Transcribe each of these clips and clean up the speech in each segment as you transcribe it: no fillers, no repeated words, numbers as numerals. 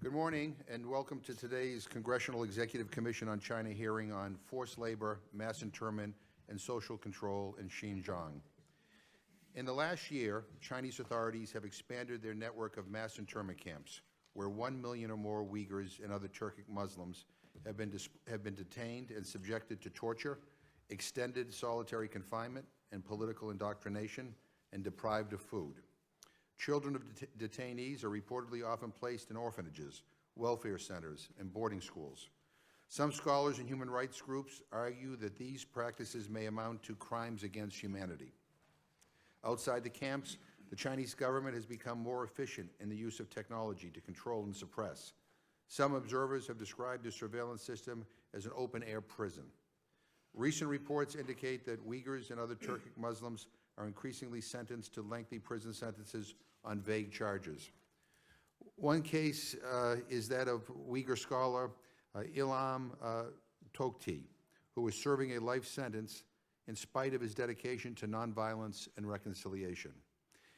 Good morning and welcome to today's Congressional Executive Commission on China hearing on forced labor, mass internment, and social control in Xinjiang. In the last year, Chinese authorities have expanded their network of mass internment camps, where 1 million or more Uyghurs and other Turkic Muslims have been detained and subjected to torture, extended solitary confinement, and political indoctrination, and deprived of food. Children of detainees are reportedly often placed in orphanages, welfare centers, and boarding schools. Some scholars and human rights groups argue that these practices may amount to crimes against humanity. Outside the camps, the Chinese government has become more efficient in the use of technology to control and suppress. Some observers have described the surveillance system as an open-air prison. Recent reports indicate that Uyghurs and other Turkic Muslims are increasingly sentenced to lengthy prison sentences on vague charges. One case is that of Uyghur scholar Ilham Tohti, who is serving a life sentence in spite of his dedication to nonviolence and reconciliation.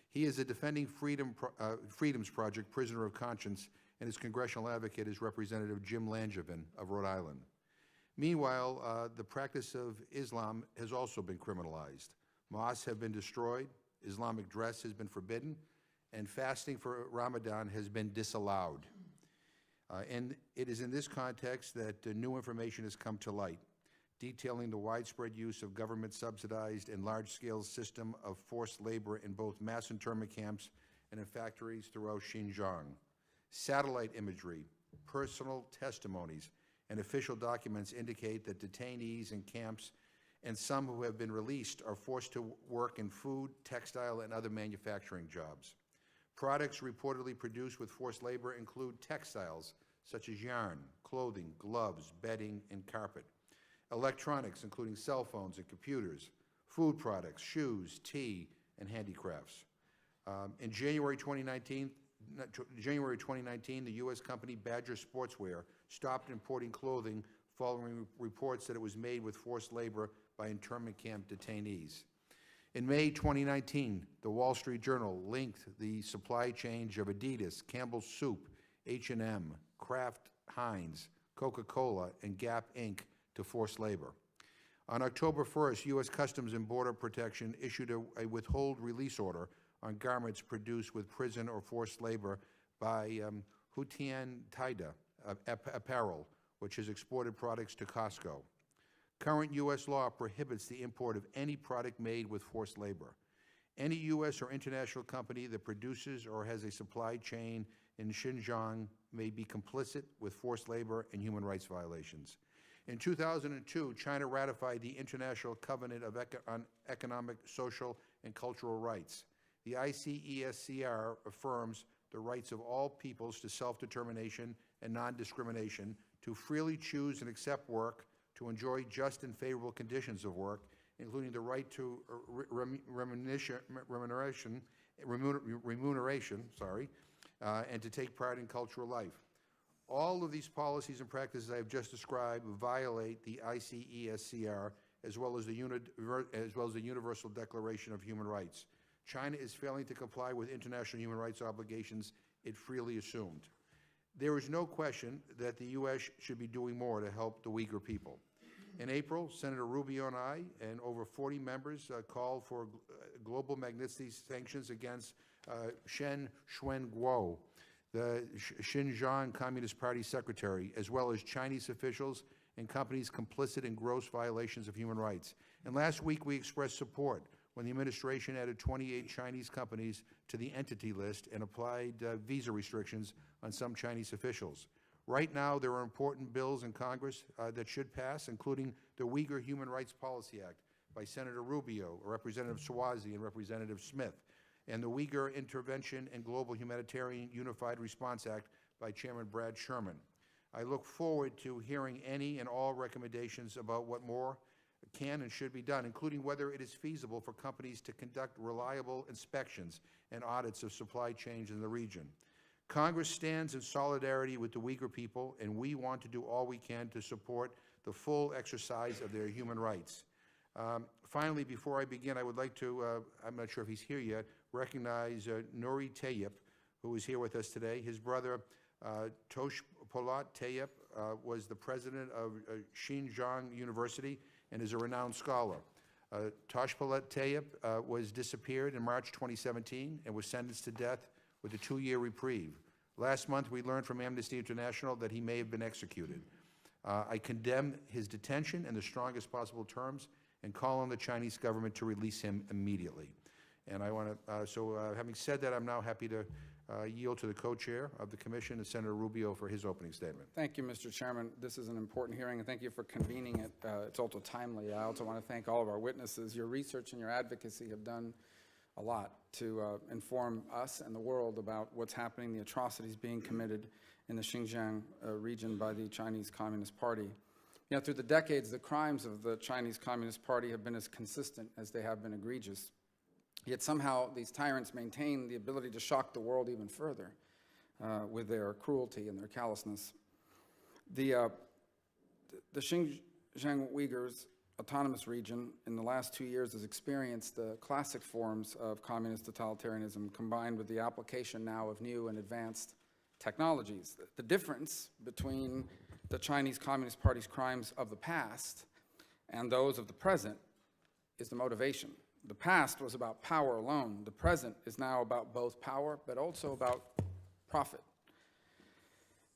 He is a Defending Freedoms Project prisoner of conscience, and his congressional advocate is Representative Jim Langevin of Rhode Island. Meanwhile, the practice of Islam has also been criminalized. Mosques have been destroyed, Islamic dress has been forbidden, and fasting for Ramadan has been disallowed. And it is in this context that new information has come to light, detailing the widespread use of government-subsidized and large-scale system of forced labor in both mass internment camps and in factories throughout Xinjiang. Satellite imagery, personal testimonies, and official documents indicate that detainees in camps and some who have been released are forced to work in food, textile, and other manufacturing jobs. Products reportedly produced with forced labor include textiles such as yarn, clothing, gloves, bedding, and carpet. Electronics, including cell phones and computers, food products, shoes, tea, and handicrafts. In January 2019, the U.S. company Badger Sportswear stopped importing clothing following reports that it was made with forced labor by internment camp detainees. In May 2019, the Wall Street Journal linked the supply chain of Adidas, Campbell's Soup, H&M, Kraft Heinz, Coca-Cola, and Gap Inc. to forced labor. On October 1st, U.S. Customs and Border Protection issued a withhold release order on garments produced with prison or forced labor by Hutian Taida Apparel, which has exported products to Costco. Current U.S. law prohibits the import of any product made with forced labor. Any U.S. or international company that produces or has a supply chain in Xinjiang may be complicit with forced labor and human rights violations. In 2002, China ratified the International Covenant on Economic, Social, and Cultural Rights. The ICESCR affirms the rights of all peoples to self-determination and non-discrimination, to freely choose and accept work, to enjoy just and favorable conditions of work, including the right to remuneration, and to take part in cultural life. All of these policies and practices I have just described violate the ICESCR as well as the Universal Declaration of Human Rights. China is failing to comply with international human rights obligations it freely assumed. There is no question that the U.S. should be doing more to help the Uyghur people. In April, Senator Rubio and I and over 40 members called for global Magnitsky sanctions against Shen Xuanguo, the Xinjiang Communist Party secretary, as well as Chinese officials and companies complicit in gross violations of human rights. And last week, we expressed support when the administration added 28 Chinese companies to the entity list and applied visa restrictions on some Chinese officials. Right now, there are important bills in Congress that should pass, including the Uyghur Human Rights Policy Act by Senator Rubio, Representative Swazi, and Representative Smith, and the Uyghur Intervention and Global Humanitarian Unified Response Act by Chairman Brad Sherman. I look forward to hearing any and all recommendations about what more can and should be done, including whether it is feasible for companies to conduct reliable inspections and audits of supply chains in the region. Congress stands in solidarity with the Uyghur people, and we want to do all we can to support the full exercise of their human rights. Finally, before I begin, I would like to, I'm not sure if he's here yet, recognize Nuri Tayyip, who is here with us today. His brother, Tosh Polat Tayyip was the president of Xinjiang University and is a renowned scholar. Tosh Polat Tayyip was disappeared in March 2017 and was sentenced to death with a 2-year reprieve. Last month, we learned from Amnesty International that he may have been executed. I condemn his detention in the strongest possible terms and call on the Chinese government to release him immediately. And I want to, having said that, I'm now happy to yield to the co-chair of the commission, Senator Rubio, for his opening statement. Thank you, Mr. Chairman. This is an important hearing, and thank you for convening it. It's also timely. I also want to thank all of our witnesses. Your research and your advocacy have done a lot to inform us and the world about what's happening, the atrocities being committed in the Xinjiang region by the Chinese Communist Party. You know, through the decades, the crimes of the Chinese Communist Party have been as consistent as they have been egregious. Yet somehow these tyrants maintain the ability to shock the world even further with their cruelty and their callousness. The Xinjiang Uyghurs Autonomous Region in the last 2 years has experienced the classic forms of communist totalitarianism combined with the application now of new and advanced technologies. The difference between the Chinese Communist Party's crimes of the past and those of the present is the motivation. The past was about power alone. The present is now about both power, but also about profit.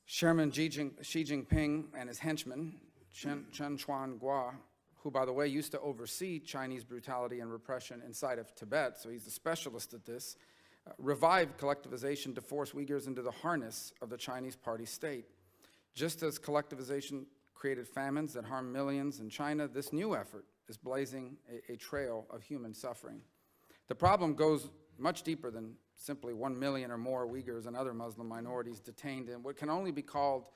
Chairman Xi Jinping and his henchman, Chen Chuan-Gua, who, by the way, used to oversee Chinese brutality and repression inside of Tibet, so he's a specialist at this, revived collectivization to force Uyghurs into the harness of the Chinese party state. Just as collectivization created famines that harmed millions in China, this new effort is blazing a trail of human suffering. The problem goes much deeper than simply 1 million or more Uyghurs and other Muslim minorities detained in what can only be called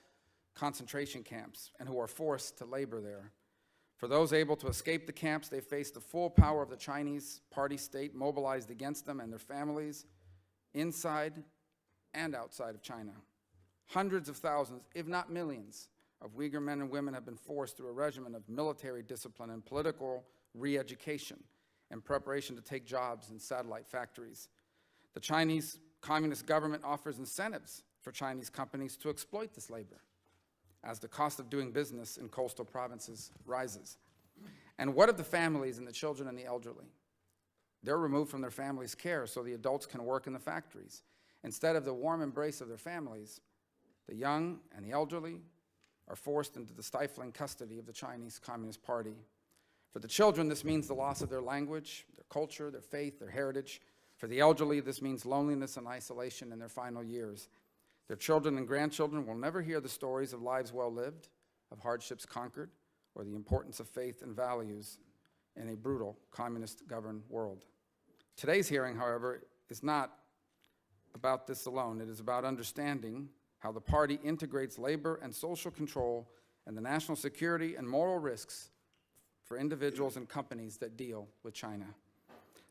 concentration camps and who are forced to labor there. For those able to escape the camps, they face the full power of the Chinese party state mobilized against them and their families inside and outside of China. Hundreds of thousands, if not millions, of Uyghur men and women have been forced through a regimen of military discipline and political re-education in preparation to take jobs in satellite factories. The Chinese Communist government offers incentives for Chinese companies to exploit this labor as the cost of doing business in coastal provinces rises. And what of the families and the children and the elderly? They're removed from their families' care so the adults can work in the factories. Instead of the warm embrace of their families, the young and the elderly are forced into the stifling custody of the Chinese Communist Party. For the children, this means the loss of their language, their culture, their faith, their heritage. For the elderly, this means loneliness and isolation in their final years. Their children and grandchildren will never hear the stories of lives well lived, of hardships conquered, or the importance of faith and values in a brutal communist-governed world. Today's hearing, however, is not about this alone. It is about understanding how the party integrates labor and social control and the national security and moral risks for individuals and companies that deal with China.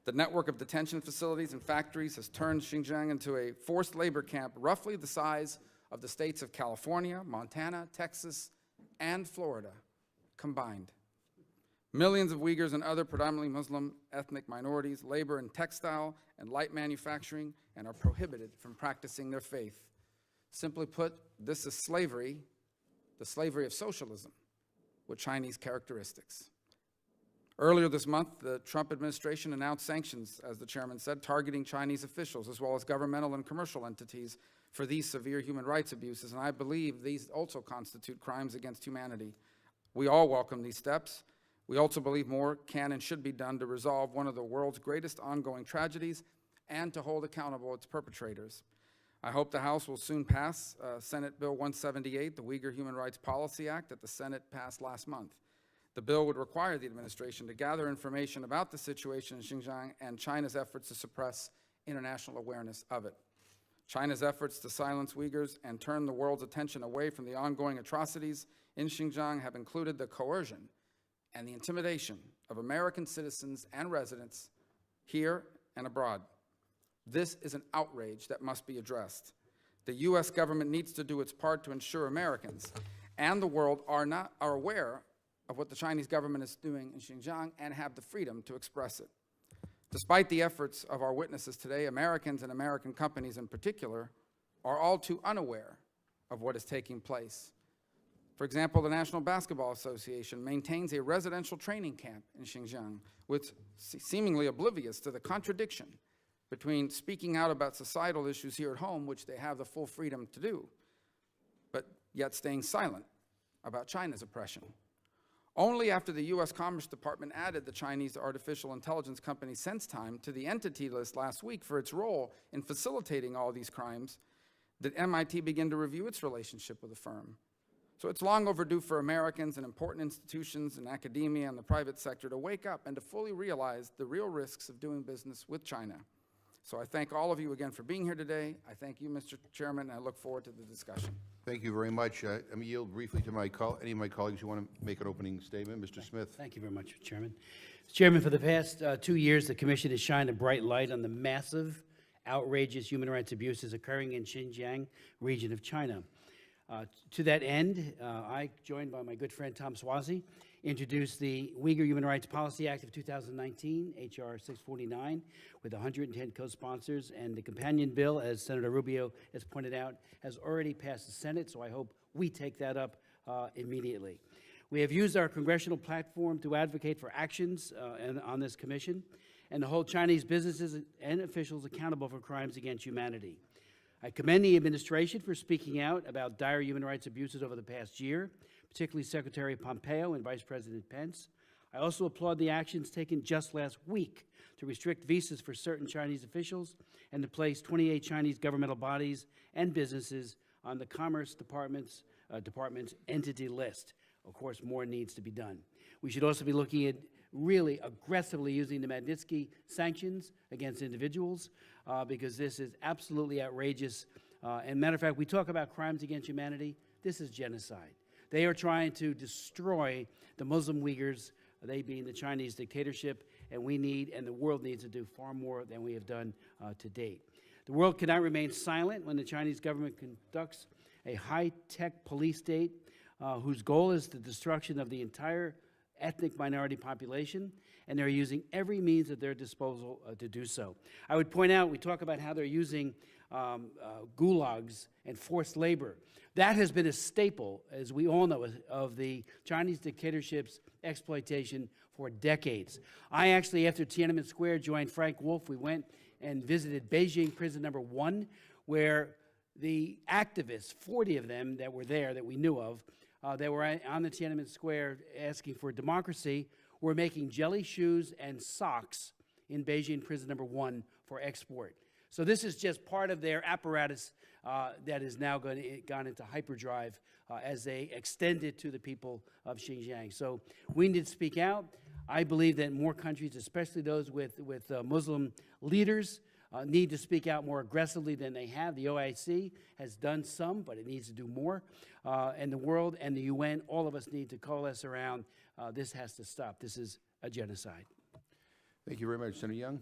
The network of detention facilities and factories has turned Xinjiang into a forced labor camp roughly the size of the states of California, Montana, Texas, and Florida combined. Millions of Uyghurs and other predominantly Muslim ethnic minorities labor in textile and light manufacturing and are prohibited from practicing their faith. Simply put, this is slavery, the slavery of socialism, with Chinese characteristics. Earlier this month, the Trump administration announced sanctions, as the chairman said, targeting Chinese officials as well as governmental and commercial entities for these severe human rights abuses, and I believe these also constitute crimes against humanity. We all welcome these steps. We also believe more can and should be done to resolve one of the world's greatest ongoing tragedies and to hold accountable its perpetrators. I hope the House will soon pass Senate Bill 178, the Uyghur Human Rights Policy Act that the Senate passed last month. The bill would require the administration to gather information about the situation in Xinjiang and China's efforts to suppress international awareness of it. China's efforts to silence Uyghurs and turn the world's attention away from the ongoing atrocities in Xinjiang have included the coercion and the intimidation of American citizens and residents here and abroad. This is an outrage that must be addressed. The U.S. government needs to do its part to ensure Americans and the world are aware of what the Chinese government is doing in Xinjiang and have the freedom to express it. Despite the efforts of our witnesses today, Americans and American companies in particular are all too unaware of what is taking place. For example, the National Basketball Association maintains a residential training camp in Xinjiang, which seemingly oblivious to the contradiction between speaking out about societal issues here at home, which they have the full freedom to do, but yet staying silent about China's oppression. Only after the U.S. Commerce Department added the Chinese artificial intelligence company SenseTime to the entity list last week for its role in facilitating all these crimes did MIT begin to review its relationship with the firm. So it's long overdue for Americans and important institutions and academia and the private sector to wake up and to fully realize the real risks of doing business with China. So I thank all of you again for being here today. I thank you, Mr. Chairman, and I look forward to the discussion. Thank you very much. I'm going to yield briefly to any of my colleagues who want to make an opening statement. Mr. Smith. Thank you very much, Chairman. Chairman, for the past 2 years, the Commission has shined a bright light on the massive, outrageous human rights abuses occurring in Xinjiang region of China. To that end, I, joined by my good friend Tom Swazi, introduced the Uyghur Human Rights Policy Act of 2019, H.R. 649, with 110 co-sponsors, and the companion bill, as Senator Rubio has pointed out, has already passed the Senate, so I hope we take that up immediately. We have used our congressional platform to advocate for actions on this commission and to hold Chinese businesses and officials accountable for crimes against humanity. I commend the administration for speaking out about dire human rights abuses over the past year, particularly Secretary Pompeo and Vice President Pence. I also applaud the actions taken just last week to restrict visas for certain Chinese officials and to place 28 Chinese governmental bodies and businesses on the Commerce Department's entity list. Of course, more needs to be done. We should also be looking at really aggressively using the Magnitsky sanctions against individuals because this is absolutely outrageous. And matter of fact, we talk about crimes against humanity. This is genocide. They are trying to destroy the Muslim Uyghurs, they being the Chinese dictatorship, and we need, and the world needs to do far more than we have done to date. The world cannot remain silent when the Chinese government conducts a high-tech police state whose goal is the destruction of the entire ethnic minority population, and they're using every means at their disposal to do so. I would point out, we talk about how they're using gulags and forced labor. That has been a staple, as we all know, of the Chinese dictatorship's exploitation for decades. I actually, after Tiananmen Square, joined Frank Wolf. We went and visited Beijing Prison Number 1, where the activists, 40 of them that were there that we knew of, that were on the Tiananmen Square asking for democracy, were making jelly shoes and socks in Beijing Prison Number 1 for export. So this is just part of their apparatus that is now gone into hyperdrive as they extend it to the people of Xinjiang. So we need to speak out. I believe that more countries, especially those with Muslim leaders, need to speak out more aggressively than they have. The OIC has done some, but it needs to do more. And the world and the UN, all of us need to coalesce around this has to stop. This is a genocide. Thank you very much. Senator Young?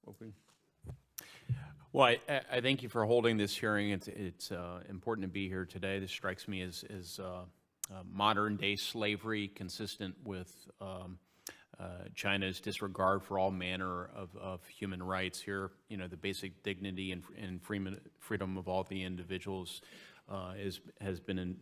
Opening. Well, I thank you for holding this hearing. It's important to be here today. This strikes me as modern-day slavery, consistent with China's disregard for all manner of human rights here. You know, the basic dignity and freedom of all the individuals has been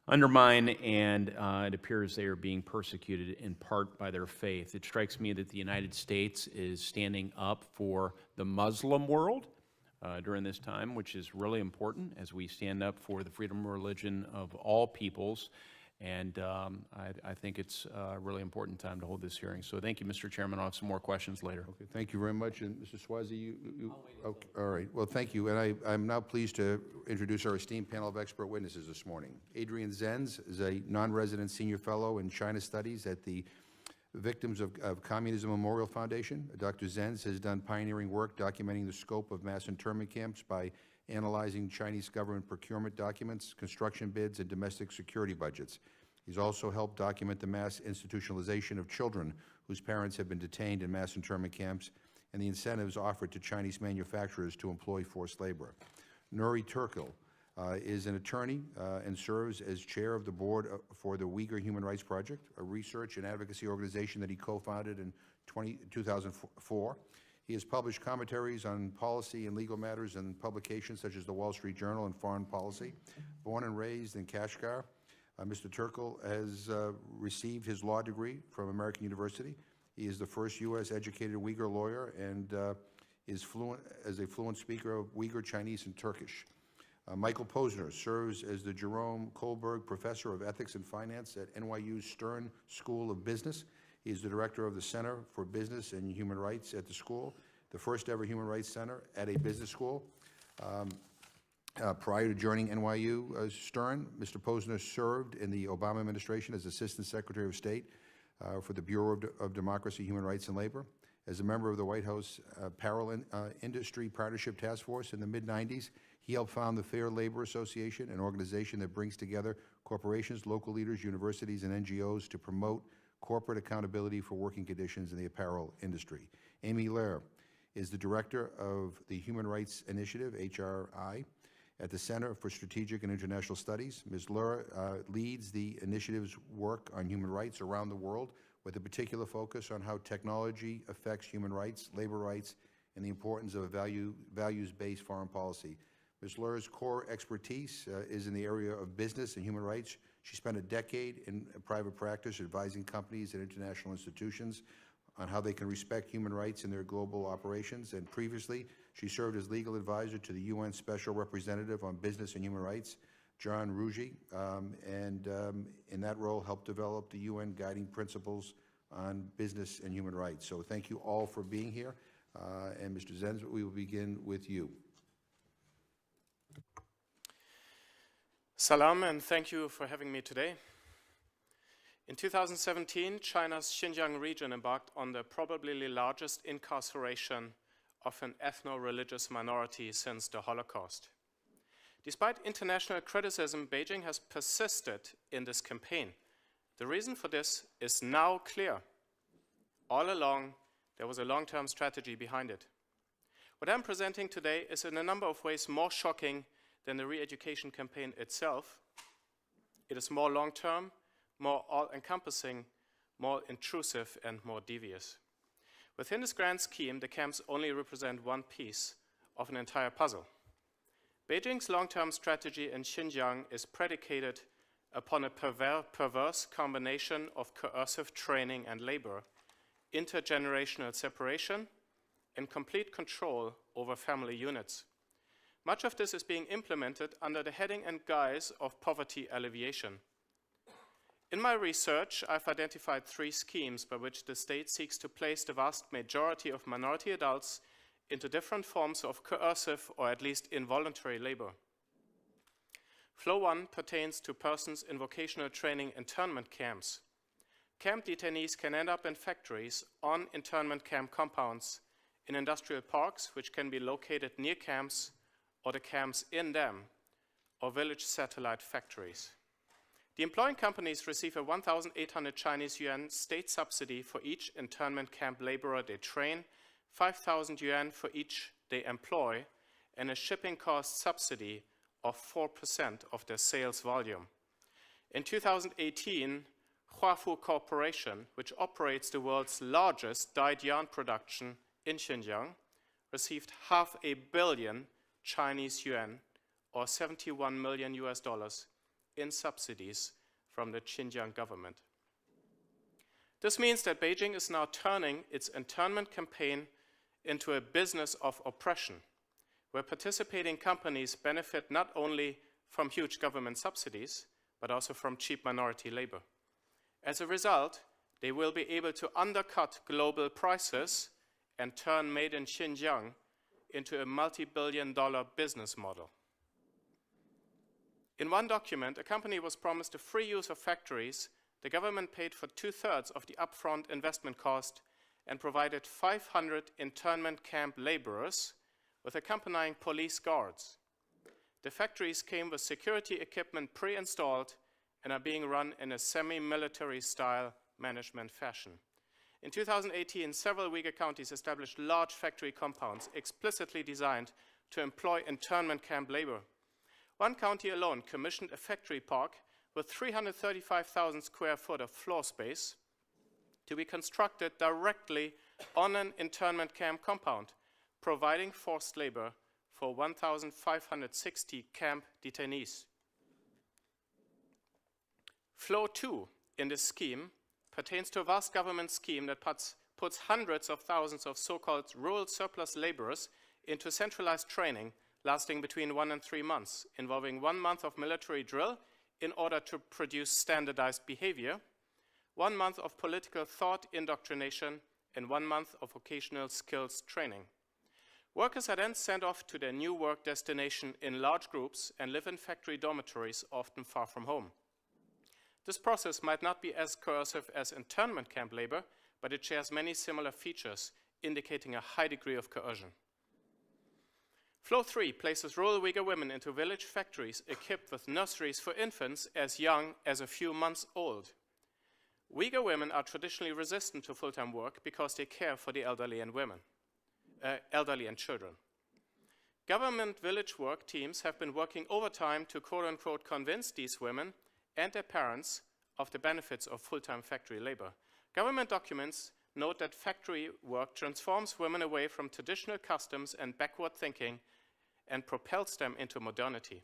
undermined, and it appears they are being persecuted in part by their faith. It strikes me that the United States is standing up for the Muslim world during this time, which is really important as we stand up for the freedom of religion of all peoples. And I think it's a really important time to hold this hearing. So thank you, Mr. Chairman. I'll have some more questions later. Okay, thank you very much. And Mr. Swazi, okay, all right. Well, thank you. And I'm now pleased to introduce our esteemed panel of expert witnesses this morning. Adrian Zenz is a non-resident senior fellow in China Studies at the Victims of Communism Memorial Foundation. Dr. Zenz has done pioneering work documenting the scope of mass internment camps by analyzing Chinese government procurement documents, construction bids, and domestic security budgets. He's also helped document the mass institutionalization of children whose parents have been detained in mass internment camps and the incentives offered to Chinese manufacturers to employ forced labor. Nuri Turkil is an attorney and serves as chair of the board for the Uyghur Human Rights Project, a research and advocacy organization that he co-founded in 2004. He has published commentaries on policy and legal matters in publications such as the Wall Street Journal and Foreign Policy. Born and raised in Kashgar, Mr. Turkel has received his law degree from American University. He is the first U.S.-educated Uyghur lawyer and is a fluent speaker of Uyghur, Chinese, and Turkish. Michael Posner serves as the Jerome Kohlberg Professor of Ethics and Finance at NYU's Stern School of Business. He is the director of the Center for Business and Human Rights at the school, the first ever human rights center at a business school. Prior to joining NYU Stern, Mr. Posner served in the Obama administration as Assistant Secretary of State for the Bureau of Democracy, Human Rights, and Labor. As a member of the White House Parallel Industry Partnership Task Force in the mid-90s, he helped found the Fair Labor Association, an organization that brings together corporations, local leaders, universities, and NGOs to promote corporate accountability for working conditions in the apparel industry. Amy Lair is the director of the Human Rights Initiative, HRI, at the Center for Strategic and International Studies. Ms. Lair leads the initiative's work on human rights around the world, with a particular focus on how technology affects human rights, labor rights, and the importance of a values-based foreign policy. Ms. Lair's core expertise is in the area of business and human rights. She spent a decade in private practice advising companies and international institutions on how they can respect human rights in their global operations. And previously, she served as legal advisor to the UN Special Representative on Business and Human Rights, John Ruggie, and in that role helped develop the UN guiding principles on business and human rights. So thank you all for being here. And Mr. Zenz, we will begin with you. Salam, and thank you for having me today. In 2017, China's Xinjiang region embarked on the probably largest incarceration of an ethno-religious minority since the Holocaust. Despite international criticism, Beijing has persisted in this campaign. The reason for this is now clear. All along, there was a long-term strategy behind it. What I'm presenting today is in a number of ways more shocking than the re-education campaign itself. It is more long-term, more all-encompassing, more intrusive, and more devious. Within this grand scheme, the camps only represent one piece of an entire puzzle. Beijing's long-term strategy in Xinjiang is predicated upon a perverse combination of coercive training and labor, intergenerational separation, and complete control over family units. Much of this is being implemented under the heading and guise of poverty alleviation. In my research, I've identified 3 schemes by which the state seeks to place the vast majority of minority adults into different forms of coercive or at least involuntary labor. Flow 1 pertains to persons in vocational training internment camps. Camp detainees can end up in factories, on internment camp compounds, in industrial parks, which can be located near camps or the camps in them, or village satellite factories. The employing companies receive a 1,800 Chinese yuan state subsidy for each internment camp laborer they train, 5,000 yuan for each they employ, and a shipping cost subsidy of 4% of their sales volume. In 2018, Huafu Corporation, which operates the world's largest dyed yarn production in Xinjiang, received $500 million Chinese yuan, or 71 million US dollars, in subsidies from the Xinjiang government. This means that Beijing is now turning its internment campaign into a business of oppression, where participating companies benefit not only from huge government subsidies, but also from cheap minority labor. As a result, they will be able to undercut global prices and turn Made in Xinjiang into a multi-billion-dollar business model. In one document, a company was promised the free use of factories. The government paid for 2/3 of the upfront investment cost and provided 500 internment camp laborers with accompanying police guards. The factories came with security equipment pre-installed and are being run in a semi-military style management fashion. In 2018, several Uyghur counties established large factory compounds explicitly designed to employ internment camp labor. One county alone commissioned a factory park with 335,000 square foot of floor space to be constructed directly on an internment camp compound, providing forced labor for 1,560 camp detainees. Flow 2 in this scheme pertains to a vast government scheme that puts hundreds of thousands of so-called rural surplus laborers into centralized training lasting between 1 and 3 months, involving 1 month of military drill in order to produce standardized behavior, 1 month of political thought indoctrination, and 1 month of vocational skills training. Workers are then sent off to their new work destination in large groups and live in factory dormitories, often far from home. This process might not be as coercive as internment camp labor, but it shares many similar features, indicating a high degree of coercion. Flow 3 places rural Uyghur women into village factories equipped with nurseries for infants as young as a few months old. Uyghur women are traditionally resistant to full-time work because they care for the elderly and children. Government village work teams have been working overtime to quote-unquote convince these women and their parents of the benefits of full-time factory labor. Government documents note that factory work transforms women away from traditional customs and backward thinking and propels them into modernity.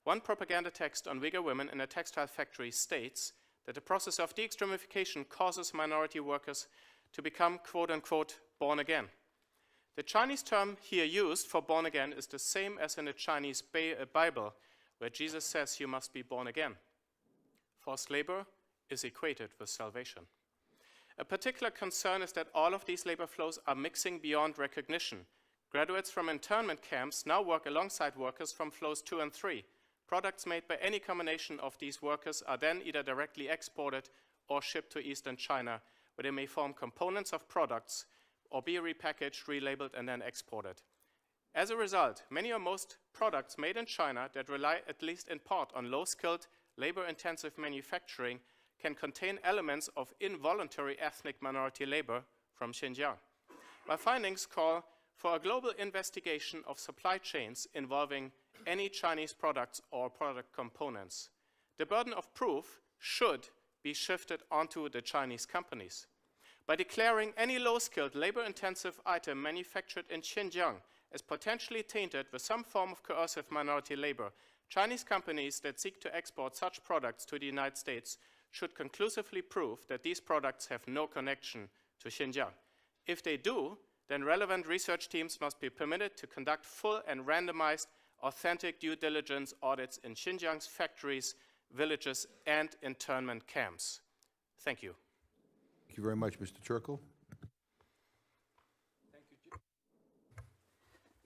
One propaganda text on Uyghur women in a textile factory states that the process of de-extremification causes minority workers to become quote-unquote born again. The Chinese term here used for born again is the same as in the Chinese Bible, where Jesus says you must be born again. Forced labor is equated with salvation. A particular concern is that all of these labor flows are mixing beyond recognition. Graduates from internment camps now work alongside workers from flows 2 and 3. Products made by any combination of these workers are then either directly exported or shipped to Eastern China, where they may form components of products or be repackaged, relabeled, and then exported. As a result, many or most products made in China that rely at least in part on low-skilled, labor-intensive manufacturing can contain elements of involuntary ethnic minority labor from Xinjiang. My findings call for a global investigation of supply chains involving any Chinese products or product components. The burden of proof should be shifted onto the Chinese companies. By declaring any low-skilled, labor-intensive item manufactured in Xinjiang as potentially tainted with some form of coercive minority labor, Chinese companies that seek to export such products to the United States should conclusively prove that these products have no connection to Xinjiang. If they do, then relevant research teams must be permitted to conduct full and randomized authentic due diligence audits in Xinjiang's factories, villages, and internment camps. Thank you. Thank you very much, Mr. Turkle.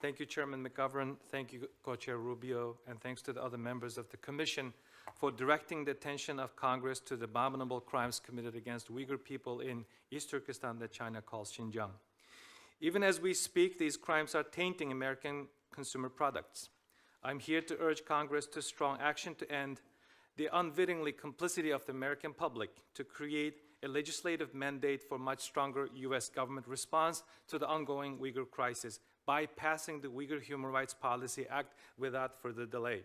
Thank you, Chairman McGovern. Thank you, Co-Chair Rubio, and thanks to the other members of the Commission for directing the attention of Congress to the abominable crimes committed against Uyghur people in East Turkestan that China calls Xinjiang. Even as we speak, these crimes are tainting American consumer products. I'm here to urge Congress to strong action to end the unwittingly complicity of the American public to create a legislative mandate for much stronger U.S. government response to the ongoing Uyghur crisis by passing the Uyghur Human Rights Policy Act without further delay.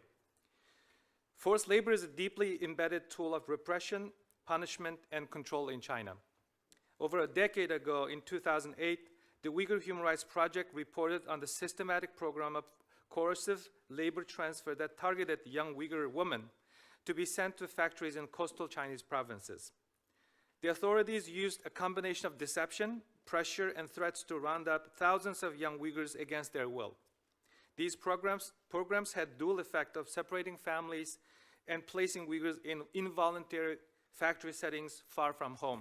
Forced labor is a deeply embedded tool of repression, punishment, and control in China. Over a decade ago, in 2008, the Uyghur Human Rights Project reported on the systematic program of coercive labor transfer that targeted young Uyghur women to be sent to factories in coastal Chinese provinces. The authorities used a combination of deception, pressure, and threats to round up thousands of young Uyghurs against their will. These programs had dual effect of separating families and placing Uyghurs in involuntary factory settings far from home.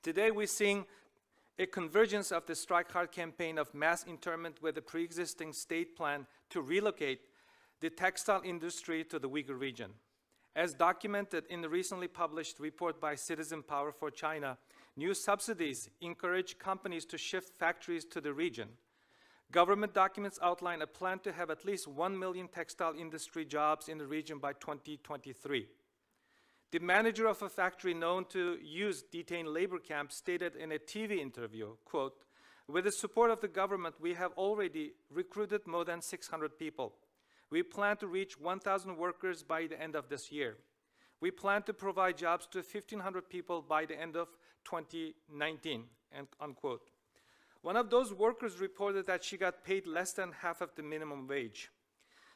Today, we're seeing a convergence of the Strike Hard campaign of mass internment with a pre-existing state plan to relocate the textile industry to the Uyghur region. As documented in the recently published report by Citizen Power for China, new subsidies encourage companies to shift factories to the region. Government documents outline a plan to have at least 1 million textile industry jobs in the region by 2023. The manager of a factory known to use detained labor camps stated in a TV interview, quote, "With the support of the government, we have already recruited more than 600 people. We plan to reach 1,000 workers by the end of this year. We plan to provide jobs to 1,500 people by the end of 2019, end unquote. One of those workers reported that she got paid less than half of the minimum wage.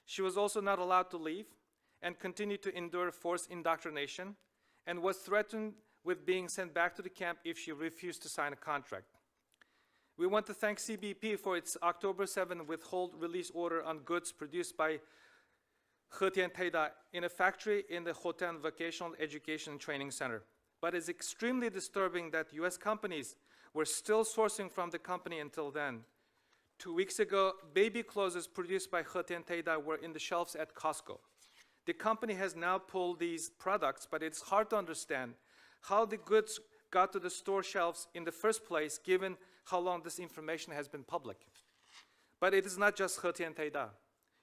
She was also not allowed to leave and continued to endure forced indoctrination and was threatened with being sent back to the camp if she refused to sign a contract. We want to thank CBP for its October 7 withhold release order on goods produced by He Tian Teida in a factory in the Hotan Vocational Education Training Center. But it's extremely disturbing that US companies were still sourcing from the company until then. 2 weeks ago, baby clothes produced by He Tian Teida were in the shelves at Costco. The company has now pulled these products, but it's hard to understand how the goods got to the store shelves in the first place, given how long this information has been public. But it is not just He Tian Teida.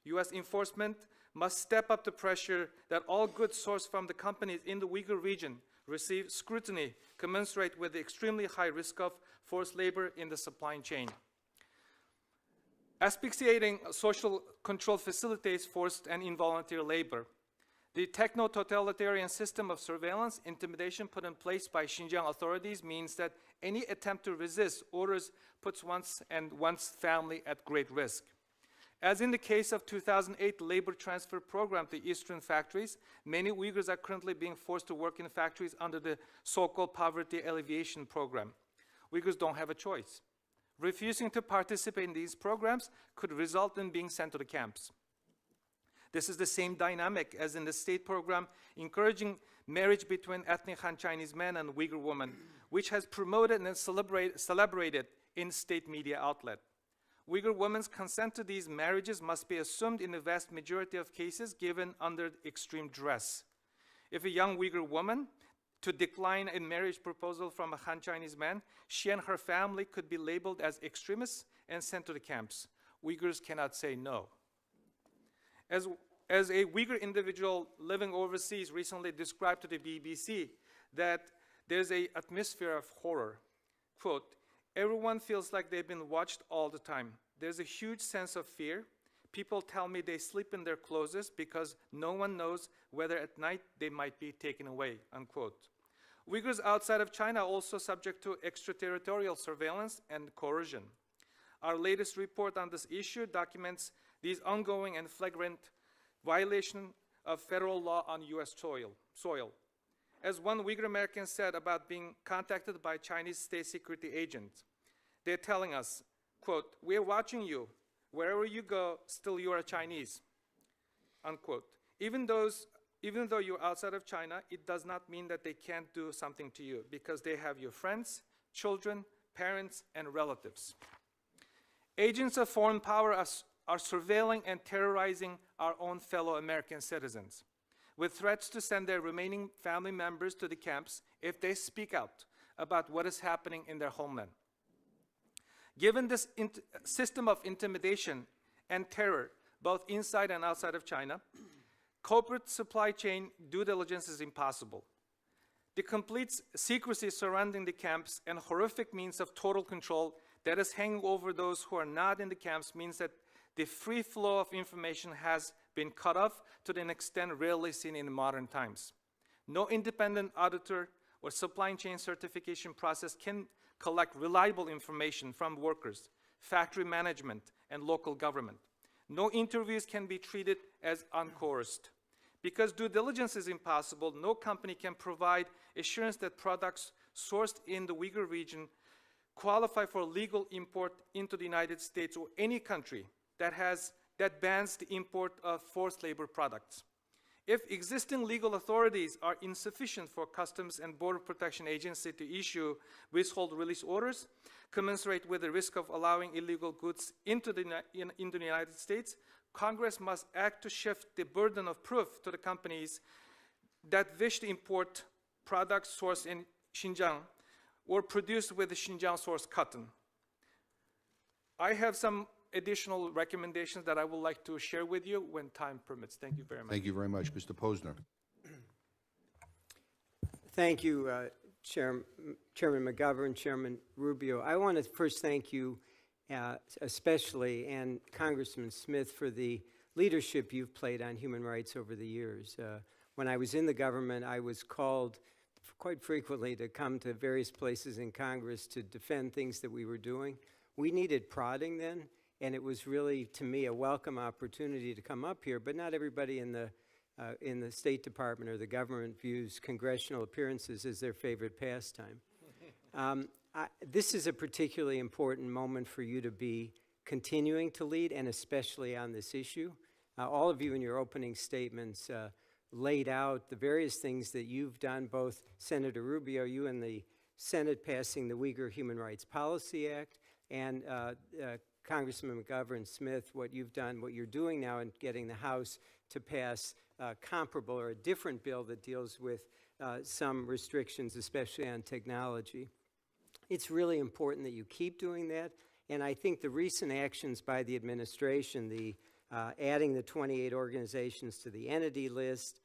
US enforcement must step up the pressure that all goods sourced from the companies in the Uyghur region receive scrutiny commensurate with the extremely high risk of forced labor in the supply chain. Asphyxiating social control facilitates forced and involuntary labor. The techno-totalitarian system of surveillance, intimidation put in place by Xinjiang authorities means that any attempt to resist orders puts one's and one's family at great risk. As in the case of 2008 labor transfer program to eastern factories, many Uyghurs are currently being forced to work in factories under the so-called poverty alleviation program. Uyghurs don't have a choice. Refusing to participate in these programs could result in being sent to the camps. This is the same dynamic as in the state program encouraging marriage between ethnic Han Chinese men and Uyghur women, which has promoted and celebrated in state media outlet. Uyghur women's consent to these marriages must be assumed in the vast majority of cases given under extreme duress. If a young Uyghur woman to decline a marriage proposal from a Han Chinese man, she and her family could be labeled as extremists and sent to the camps. Uyghurs cannot say no. As a Uyghur individual living overseas recently described to the BBC that there's an atmosphere of horror. Quote, everyone feels like they've been watched all the time. There's a huge sense of fear. People tell me they sleep in their clothes because no one knows whether at night they might be taken away, unquote. Uyghurs outside of China are also subject to extraterritorial surveillance and coercion. Our latest report on this issue documents these ongoing and flagrant violations of federal law on US soil. As one Uyghur American said about being contacted by Chinese state security agents, they're telling us, quote, we're watching you. Wherever you go, still you are Chinese, unquote. Even though you're outside of China, it does not mean that they can't do something to you because they have your friends, children, parents, and relatives. Agents of foreign power are surveilling and terrorizing our own fellow American citizens with threats to send their remaining family members to the camps if they speak out about what is happening in their homeland. Given this system of intimidation and terror, both inside and outside of China, corporate supply chain due diligence is impossible. The complete secrecy surrounding the camps and horrific means of total control that is hanging over those who are not in the camps means that the free flow of information has been cut off to an extent rarely seen in modern times. No independent auditor or supply chain certification process can collect reliable information from workers, factory management, and local government. No interviews can be treated as uncoerced. Because due diligence is impossible, no company can provide assurance that products sourced in the Uyghur region qualify for legal import into the United States or any country that bans the import of forced labor products. If existing legal authorities are insufficient for Customs and Border Protection Agency to issue withhold release orders, commensurate with the risk of allowing illegal goods into the United States, Congress must act to shift the burden of proof to the companies that wish to import products sourced in Xinjiang or produced with the Xinjiang source cotton. I have some additional recommendations that I would like to share with you when time permits. Thank you very much. Thank you very much. Mr. Posner. Thank you, Chairman McGovern, Chairman Rubio. I want to first thank you especially, and Congressman Smith, for the leadership you've played on human rights over the years. when I was in the government, I was called quite frequently to come to various places in Congress to defend things that we were doing. We needed prodding then, and it was really, to me, a welcome opportunity to come up here, but not everybody in the State Department or the government views congressional appearances as their favorite pastime. This is a particularly important moment for you to be continuing to lead, and especially on this issue. All of you in your opening statements laid out the various things that you've done, both Senator Rubio, you in the Senate passing the Uyghur Human Rights Policy Act, and Congressman McGovern Smith, what you've done, what you're doing now in getting the House to pass comparable or a different bill that deals with some restrictions, especially on technology. It's really important that you keep doing that, and I think the recent actions by the administration, the adding the 28 organizations to the entity list,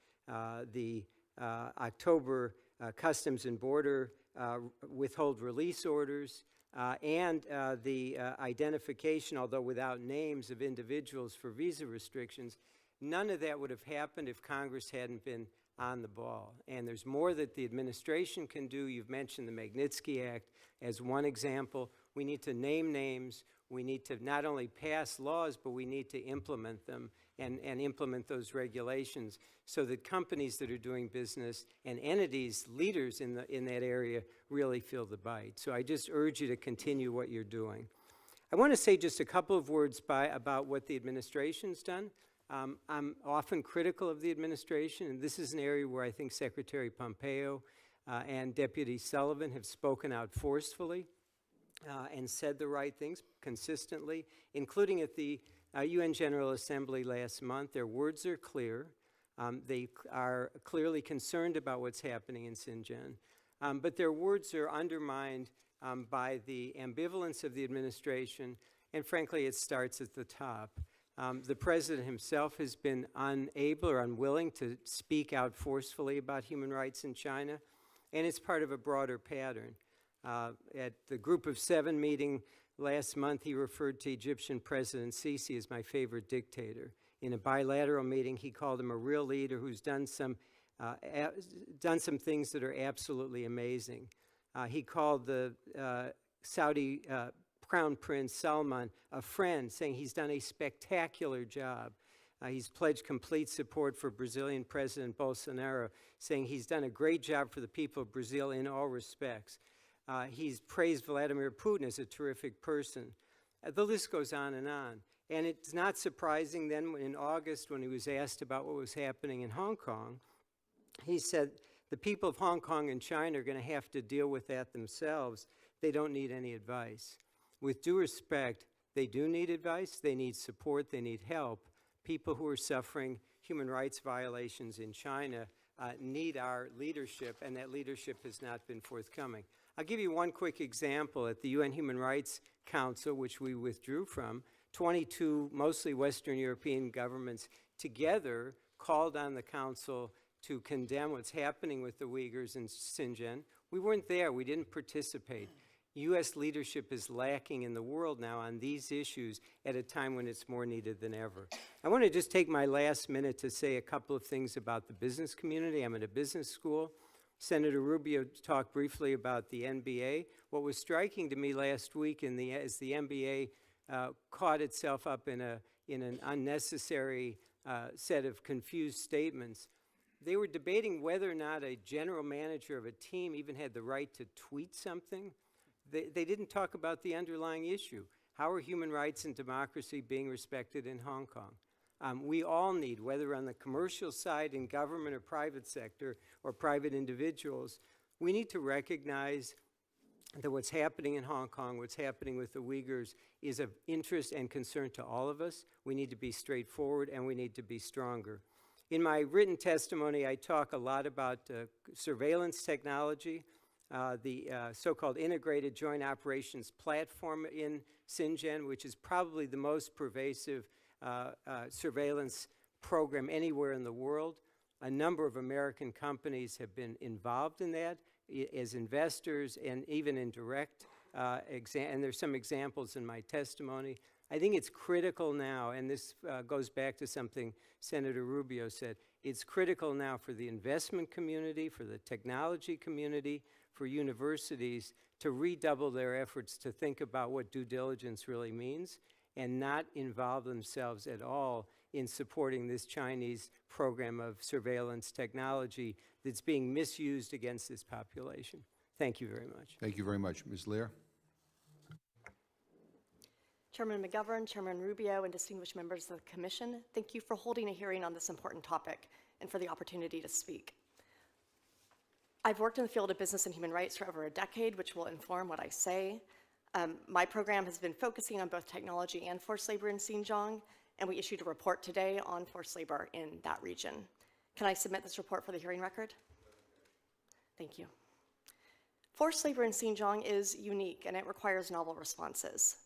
the October Customs and Border withhold release orders, and the identification, although without names, of individuals for visa restrictions, none of that would have happened if Congress hadn't been on the ball. And there's more that the administration can do. You've mentioned the Magnitsky Act as one example. We need to name names. We need to not only pass laws, but we need to implement them and implement those regulations so that companies that are doing business and entities, leaders in that area, really feel the bite. So I just urge you to continue what you're doing. I want to say just a couple of words about what the administration's done. I'm often critical of the administration, and this is an area where I think Secretary Pompeo and Deputy Sullivan have spoken out forcefully and said the right things consistently, including at the UN General Assembly last month. Their words are clear. They are clearly concerned about what's happening in Xinjiang, but their words are undermined by the ambivalence of the administration, and frankly, it starts at the top. The president himself has been unable or unwilling to speak out forcefully about human rights in China, and it's part of a broader pattern. At the Group of Seven meeting last month, he referred to Egyptian President Sisi as my favorite dictator. In a bilateral meeting, he called him a real leader who's done some things that are absolutely amazing. He called the Saudi Crown Prince Salman a friend, saying he's done a spectacular job. He's pledged complete support for Brazilian President Bolsonaro, saying he's done a great job for the people of Brazil in all respects. He's praised Vladimir Putin as a terrific person. The list goes on. And it's not surprising then in August when he was asked about what was happening in Hong Kong, he said the people of Hong Kong and China are going to have to deal with that themselves. They don't need any advice. With due respect, they do need advice, they need support, they need help. People who are suffering human rights violations in China need our leadership, and that leadership has not been forthcoming. I'll give you one quick example. At the UN Human Rights Council, which we withdrew from, 22 mostly Western European governments together called on the Council to condemn what's happening with the Uyghurs in Xinjiang. We weren't there, we didn't participate. U.S. leadership is lacking in the world now on these issues at a time when it's more needed than ever. I want to just take my last minute to say a couple of things about the business community. I'm at a business school. Senator Rubio talked briefly about the NBA. What was striking to me last week as the NBA caught itself up in an unnecessary set of confused statements, they were debating whether or not a general manager of a team even had the right to tweet something. They didn't talk about the underlying issue. How are human rights and democracy being respected in Hong Kong? We all need, whether on the commercial side in government or private sector or private individuals, we need to recognize that what's happening in Hong Kong, what's happening with the Uyghurs, is of interest and concern to all of us. We need to be straightforward and we need to be stronger. In my written testimony, I talk a lot about surveillance technology. The so-called Integrated Joint Operations Platform in Xinjiang, which is probably the most pervasive surveillance program anywhere in the world. A number of American companies have been involved in that as investors and even in direct, and there's some examples in my testimony. I think it's critical now, and this goes back to something Senator Rubio said, It's critical now for the investment community, for the technology community, for universities to redouble their efforts to think about what due diligence really means and not involve themselves at all in supporting this Chinese program of surveillance technology that's being misused against this population. Thank you very much. Thank you very much. Ms. Lear? Chairman McGovern, Chairman Rubio, and distinguished members of the Commission, thank you for holding a hearing on this important topic and for the opportunity to speak. I've worked in the field of business and human rights for over a decade, which will inform what I say. My program has been focusing on both technology and forced labor in Xinjiang, and we issued a report today on forced labor in that region. Can I submit this report for the hearing record? Thank you. Forced labor in Xinjiang is unique, and it requires novel responses.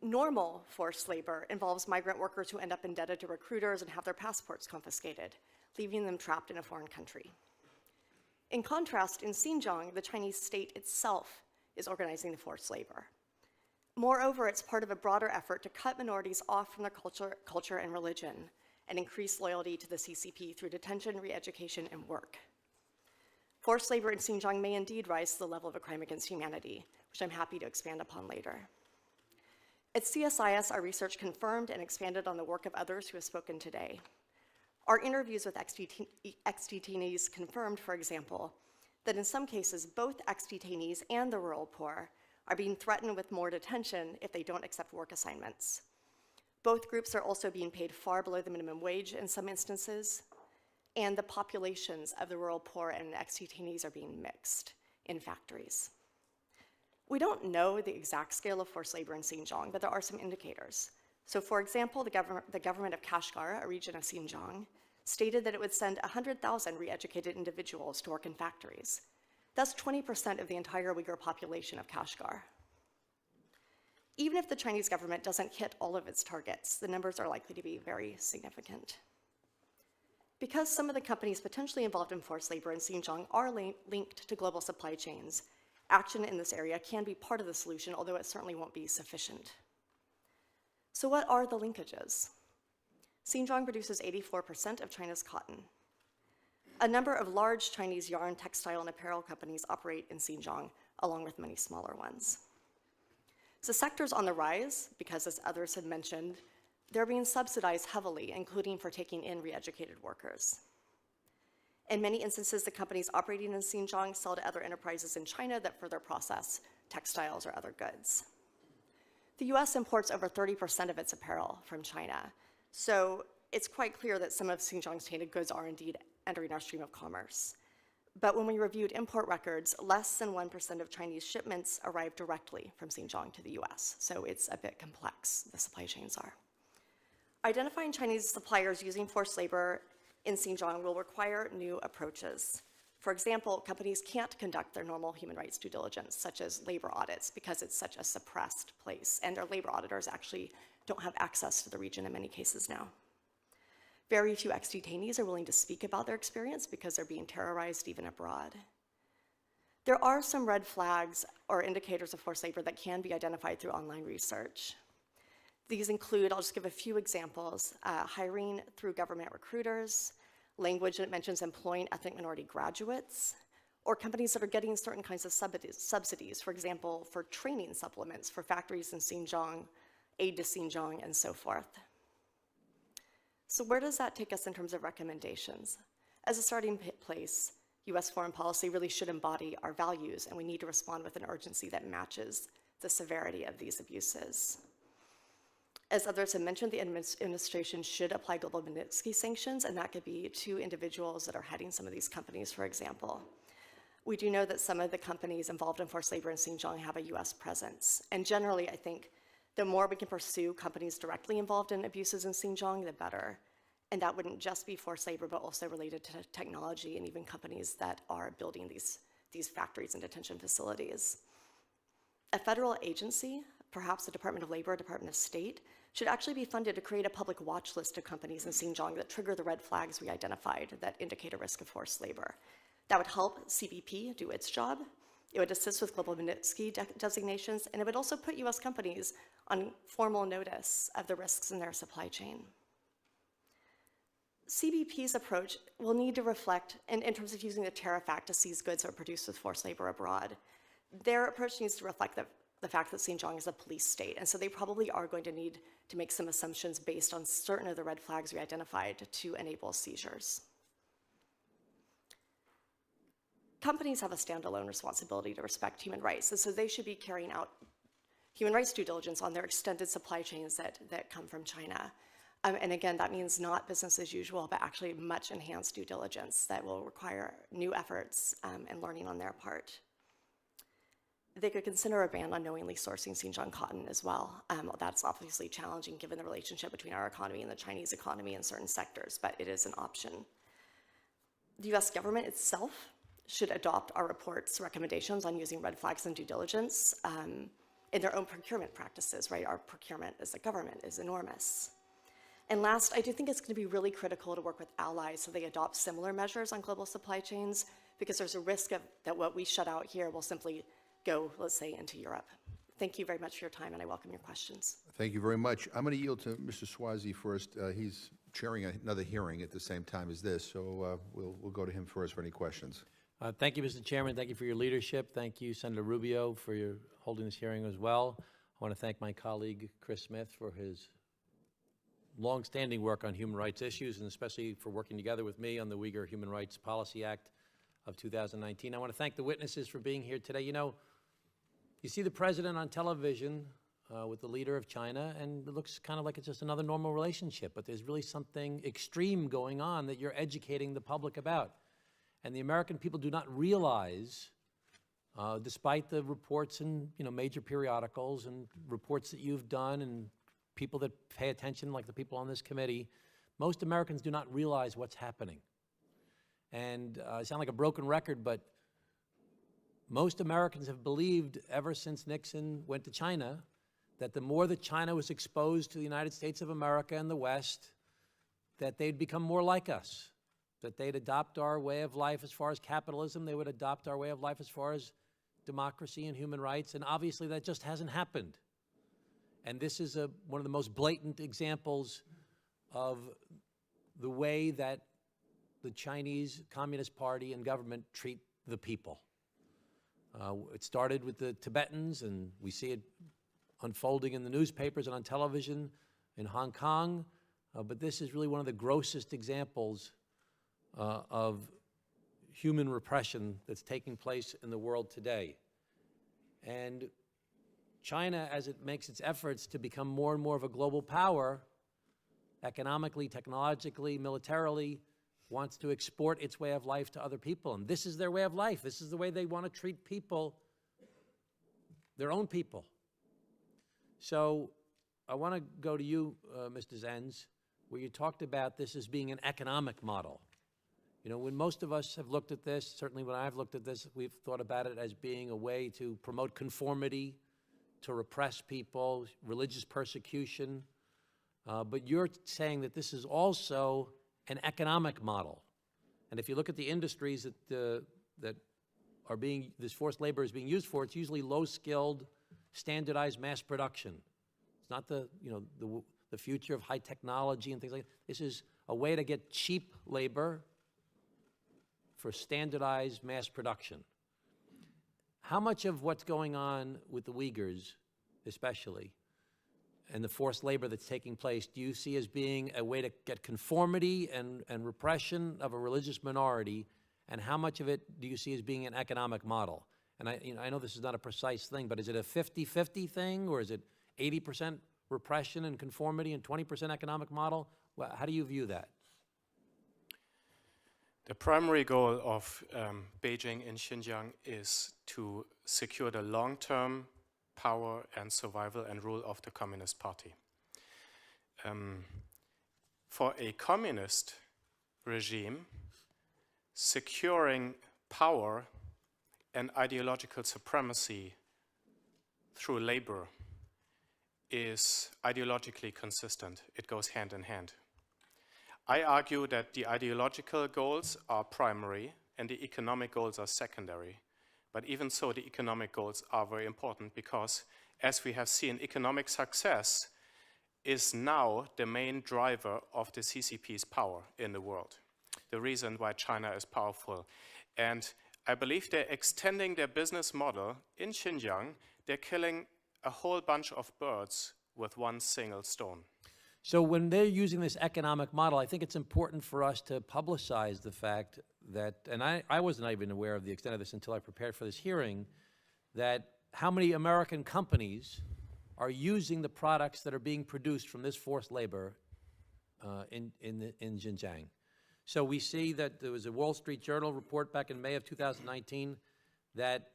Normal forced labor involves migrant workers who end up indebted to recruiters and have their passports confiscated, leaving them trapped in a foreign country. In contrast, in Xinjiang, the Chinese state itself is organizing the forced labor. Moreover, it's part of a broader effort to cut minorities off from their culture and religion and increase loyalty to the CCP through detention, re-education, and work. Forced labor in Xinjiang may indeed rise to the level of a crime against humanity, which I'm happy to expand upon later. At CSIS, our research confirmed and expanded on the work of others who have spoken today. Our interviews with ex-detainees confirmed, for example, that in some cases, both ex-detainees and the rural poor are being threatened with more detention if they don't accept work assignments. Both groups are also being paid far below the minimum wage in some instances, and the populations of the rural poor and ex-detainees are being mixed in factories. We don't know the exact scale of forced labor in Xinjiang, but there are some indicators. So for example, the government of Kashgar, a region of Xinjiang, stated that it would send 100,000 re-educated individuals to work in factories. That's 20% of the entire Uyghur population of Kashgar. Even if the Chinese government doesn't hit all of its targets, the numbers are likely to be very significant. Because some of the companies potentially involved in forced labor in Xinjiang are linked to global supply chains, action in this area can be part of the solution, although it certainly won't be sufficient. So what are the linkages? Xinjiang produces 84% of China's cotton. A number of large Chinese yarn, textile, and apparel companies operate in Xinjiang, along with many smaller ones. The sector's on the rise because, as others have mentioned, they're being subsidized heavily, including for taking in re-educated workers. In many instances, the companies operating in Xinjiang sell to other enterprises in China that further process textiles or other goods. The US imports over 30% of its apparel from China, so it's quite clear that some of Xinjiang's tainted goods are indeed entering our stream of commerce. But when we reviewed import records, less than 1% of Chinese shipments arrive directly from Xinjiang to the US, so it's a bit complex, the supply chains are. Identifying Chinese suppliers using forced labor in Xinjiang will require new approaches. For example, companies can't conduct their normal human rights due diligence, such as labor audits, because it's such a suppressed place, and our labor auditors actually don't have access to the region in many cases now. Very few ex-detainees are willing to speak about their experience because they're being terrorized even abroad. There are some red flags or indicators of forced labor that can be identified through online research. These include, I'll just give a few examples, hiring through government recruiters, language that mentions employing ethnic minority graduates, or companies that are getting certain kinds of subsidies, for example, for training supplements for factories in Xinjiang, aid to Xinjiang, and so forth. So where does that take us in terms of recommendations? As a starting place, US foreign policy really should embody our values, and we need to respond with an urgency that matches the severity of these abuses. As others have mentioned, the administration should apply global Magnitsky sanctions, and that could be to individuals that are heading some of these companies, for example. We do know that some of the companies involved in forced labor in Xinjiang have a US presence. And generally, I think the more we can pursue companies directly involved in abuses in Xinjiang, the better. And that wouldn't just be forced labor, but also related to technology and even companies that are building these factories and detention facilities. A federal agency, perhaps the Department of Labor, Department of State, should actually be funded to create a public watch list of companies in Xinjiang that trigger the red flags we identified that indicate a risk of forced labor. That would help CBP do its job. It would assist with global Magnitsky designations, and it would also put US companies on formal notice of the risks in their supply chain. CBP's approach will need to reflect, in terms of using the Tariff Act to seize goods that are produced with forced labor abroad, their approach needs to reflect the fact that Xinjiang is a police state, and so they probably are going to need to make some assumptions based on certain of the red flags we identified to enable seizures. Companies have a standalone responsibility to respect human rights, and so they should be carrying out human rights due diligence on their extended supply chains that come from China. And again, that means not business as usual, but actually much enhanced due diligence that will require new efforts and learning on their part. They could consider a ban on knowingly sourcing Xinjiang cotton as well. That's obviously challenging given the relationship between our economy and the Chinese economy in certain sectors, but it is an option. The US government itself should adopt our report's recommendations on using red flags and due diligence in their own procurement practices, right? Our procurement as a government is enormous. And last, I do think it's going to be really critical to work with allies so they adopt similar measures on global supply chains, because there's a risk that what we shut out here will simply go, let's say, into Europe. Thank you very much for your time, and I welcome your questions. Thank you very much. I'm going to yield to Mr. Swazi first. He's chairing another hearing at the same time as this, so we'll go to him first for any questions. Thank you, Mr. Chairman. Thank you for your leadership. Thank you, Senator Rubio, for your holding this hearing as well. I want to thank my colleague, Chris Smith, for his long-standing work on human rights issues, and especially for working together with me on the Uyghur Human Rights Policy Act of 2019. I want to thank the witnesses for being here today. You know, you see the president on television with the leader of China, and it looks kind of like it's just another normal relationship, but there's really something extreme going on that you're educating the public about. And the American people do not realize, despite the reports in major periodicals and reports that you've done and people that pay attention, like the people on this committee, most Americans do not realize what's happening. And I sound like a broken record, but most Americans have believed ever since Nixon went to China that the more that China was exposed to the United States of America and the West, that they'd become more like us, that they'd adopt our way of life as far as capitalism, they would adopt our way of life as far as democracy and human rights, and obviously that just hasn't happened. And this is one of the most blatant examples of the way that the Chinese Communist Party and government treat the people. It started with the Tibetans, and we see it unfolding in the newspapers and on television in Hong Kong, but this is really one of the grossest examples of human repression that's taking place in the world today. And China, as it makes its efforts to become more and more of a global power, economically, technologically, militarily, wants to export its way of life to other people. And this is their way of life. This is the way they want to treat people, their own people. So I want to go to you, Mr. Zenz, where you talked about this as being an economic model. You know, when most of us have looked at this, certainly when I've looked at this, we've thought about it as being a way to promote conformity, to repress people, religious persecution. But you're saying that this is also an economic model. And if you look at the industries that are this forced labor is being used for, it's usually low-skilled, standardized mass production. It's not the future of high technology and things like that. This is a way to get cheap labor for standardized mass production. How much of what's going on with the Uyghurs, especially, and the forced labor that's taking place, do you see as being a way to get conformity and repression of a religious minority, and how much of it do you see as being an economic model? And I know this is not a precise thing, but is it a 50-50 thing, or is it 80% repression and conformity and 20% economic model? Well, how do you view that? The primary goal of Beijing in Xinjiang is to secure the long-term power and survival and rule of the Communist Party. For a communist regime, securing power and ideological supremacy through labor is ideologically consistent. It goes hand in hand. I argue that the ideological goals are primary and the economic goals are secondary. But even so, the economic goals are very important because, as we have seen, economic success is now the main driver of the CCP's power in the world, the reason why China is powerful. And I believe they're extending their business model in Xinjiang. They're killing a whole bunch of birds with one single stone. So when they're using this economic model, I think it's important for us to publicize the fact that, and I wasn't even aware of the extent of this until I prepared for this hearing, that how many American companies are using the products that are being produced from this forced labor in Xinjiang. So we see that there was a Wall Street Journal report back in May of 2019 that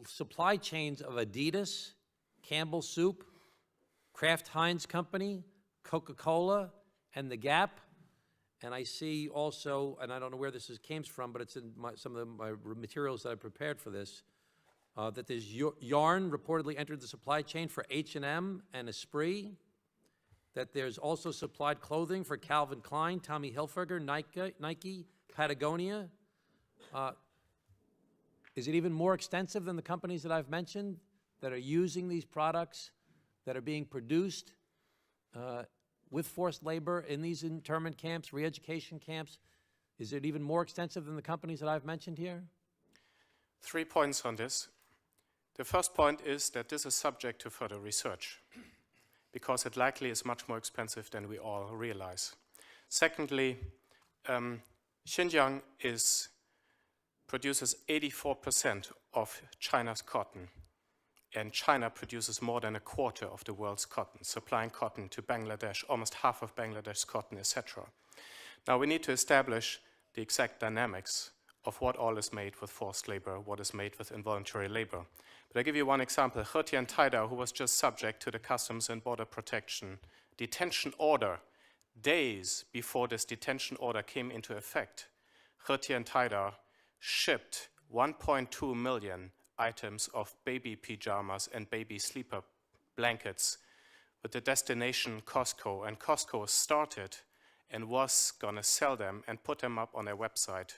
supply chains of Adidas, Campbell Soup, Kraft Heinz Company, Coca-Cola, and The Gap, and I see also, and I don't know where this came from, but it's in some of my materials that I prepared for this, that there's yarn reportedly entered the supply chain for H&M and Esprit, that there's also supplied clothing for Calvin Klein, Tommy Hilfiger, Nike, Patagonia. Is it even more extensive than the companies that I've mentioned that are using these products that are being produced with forced labor in these internment camps, re-education camps? Is it even more extensive than the companies that I've mentioned here? 3 points on this. The first point is that this is subject to further research, because it likely is much more expensive than we all realize. Secondly, Xinjiang produces 84% of China's cotton, and China produces more than a quarter of the world's cotton, supplying cotton to Bangladesh, almost half of Bangladesh's cotton, etc. Now we need to establish the exact dynamics of what all is made with forced labor, what is made with involuntary labor. But I'll give you one example. He Tian Taida, who was just subject to the Customs and Border Protection detention order, days before this detention order came into effect, He Tian Taida shipped 1.2 million items of baby pajamas and baby sleeper blankets with the destination Costco, and Costco started and was going to sell them and put them up on their website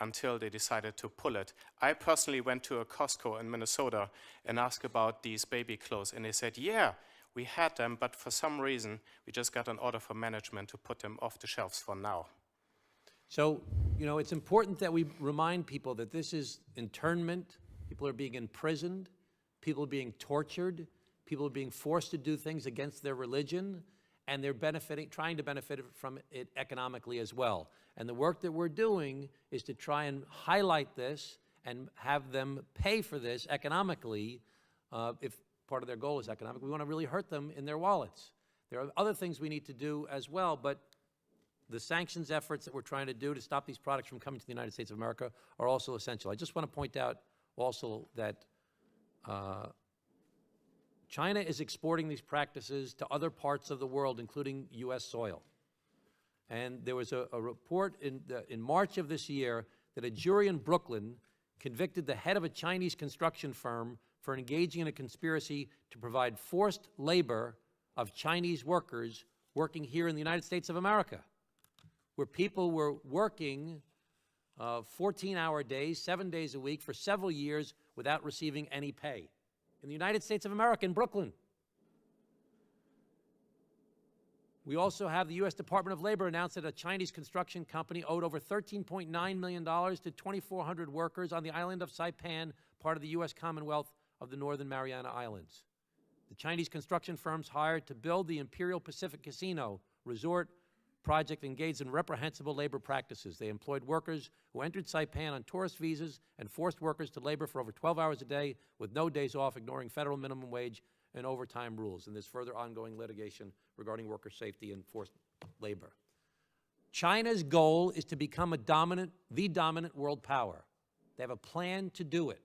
until they decided to pull it. I personally went to a Costco in Minnesota and asked about these baby clothes, and they said, yeah, we had them, but for some reason, we just got an order from management to put them off the shelves for now. So, you know, it's important that we remind people that this is internment. People are being imprisoned. People are being tortured. People are being forced to do things against their religion, and they're trying to benefit from it economically as well. And the work that we're doing is to try and highlight this and have them pay for this economically. If part of their goal is economic, we want to really hurt them in their wallets. There are other things we need to do as well, but the sanctions efforts that we're trying to do to stop these products from coming to the United States of America are also essential. I just want to point out also that China is exporting these practices to other parts of the world, including U.S. soil. And there was a report in March of this year that a jury in Brooklyn convicted the head of a Chinese construction firm for engaging in a conspiracy to provide forced labor of Chinese workers working here in the United States of America, where people were working 14-hour days, 7 days a week for several years without receiving any pay. In the United States of America, in Brooklyn. We also have the U.S. Department of Labor announced that a Chinese construction company owed over $13.9 million to 2,400 workers on the island of Saipan, part of the U.S. Commonwealth of the Northern Mariana Islands. The Chinese construction firms hired to build the Imperial Pacific Casino Resort project engaged in reprehensible labor practices. They employed workers who entered Saipan on tourist visas and forced workers to labor for over 12 hours a day with no days off, ignoring federal minimum wage and overtime rules. And there's further ongoing litigation regarding worker safety and forced labor. China's goal is to become the dominant world power. They have a plan to do it.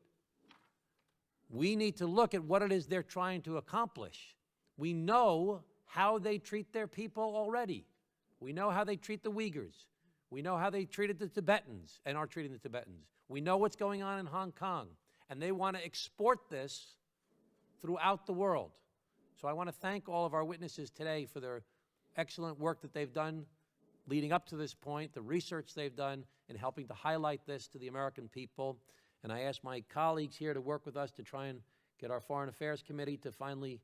We need to look at what it is they're trying to accomplish. We know how they treat their people already. We know how they treat the Uyghurs. We know how they treated the Tibetans and are treating the Tibetans. We know what's going on in Hong Kong. And they want to export this throughout the world. So I want to thank all of our witnesses today for their excellent work that they've done leading up to this point, the research they've done in helping to highlight this to the American people. And I ask my colleagues here to work with us to try and get our Foreign Affairs Committee to finally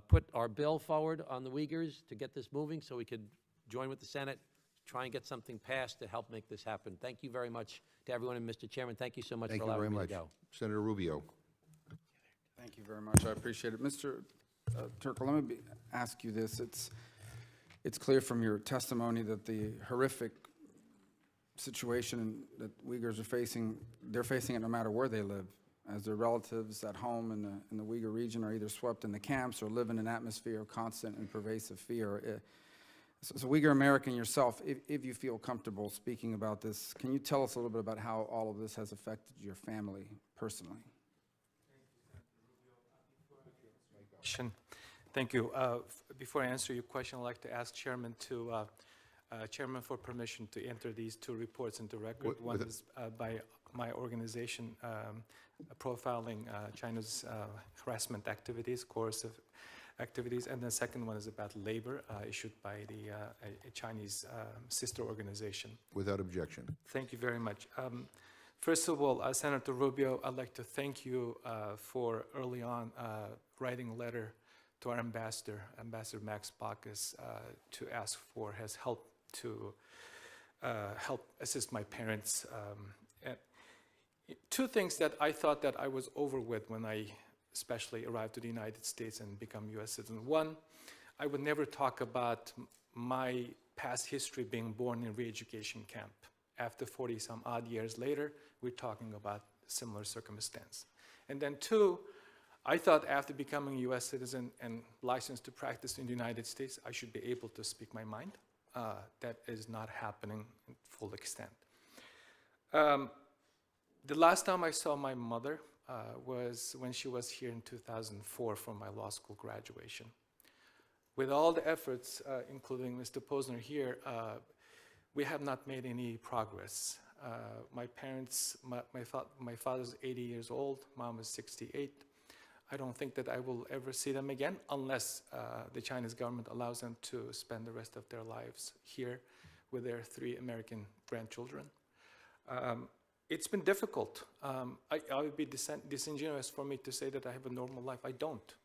put our bill forward on the Uyghurs to get this moving so we could join with the Senate, try and get something passed to help make this happen. Thank you very much to everyone, and Mr. Chairman, thank you so much Thank for you very allowing me much. to go. Senator Rubio. Thank you very much. I appreciate it. Mr. Turkle, let me ask you this. It's clear from your testimony that the horrific situation that Uyghurs are facing, they're facing it no matter where they live, as their relatives at home in the Uyghur region are either swept in the camps or live in an atmosphere of constant and pervasive fear. So Uyghur American yourself, if you feel comfortable speaking about this, can you tell us a little bit about how all of this has affected your family personally? Thank you. Before I answer your question, I'd like to ask Chairman for permission to enter these two reports into record. One is by my organization profiling China's harassment activities, coercive activities, and the second one is about labor issued by a Chinese sister organization. Without objection. Thank you very much. First of all, Senator Rubio, I'd like to thank you for early on writing a letter to our ambassador, Ambassador Max Baucus, to ask for his help to help assist my parents. Two things that I thought that I was over with when I especially arrived to the United States and become U.S. citizen. One, I would never talk about my past history being born in a re-education camp. After 40-some odd years later, we're talking about similar circumstance. And then two, I thought after becoming a U.S. citizen and licensed to practice in the United States, I should be able to speak my mind. That is not happening in full extent. The last time I saw my mother was when she was here in 2004 for my law school graduation. With all the efforts, including Mr. Posner here, we have not made any progress. My parents, my father's 80 years old, mom is 68. I don't think that I will ever see them again unless the Chinese government allows them to spend the rest of their lives here with their 3 American grandchildren. It's been difficult. I would be disingenuous for me to say that I have a normal life. I don't.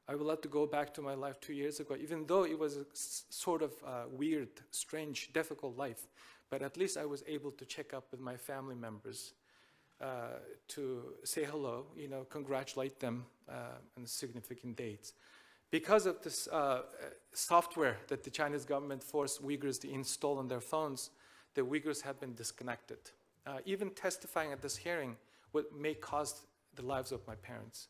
I would like to go back to my life 2 years ago, even though it was a sort of weird, strange, difficult life. But at least I was able to check up with my family members, to say hello, congratulate them on significant dates. Because of this software that the Chinese government forced Uyghurs to install on their phones, the Uyghurs have been disconnected. Even testifying at this hearing may cost the lives of my parents.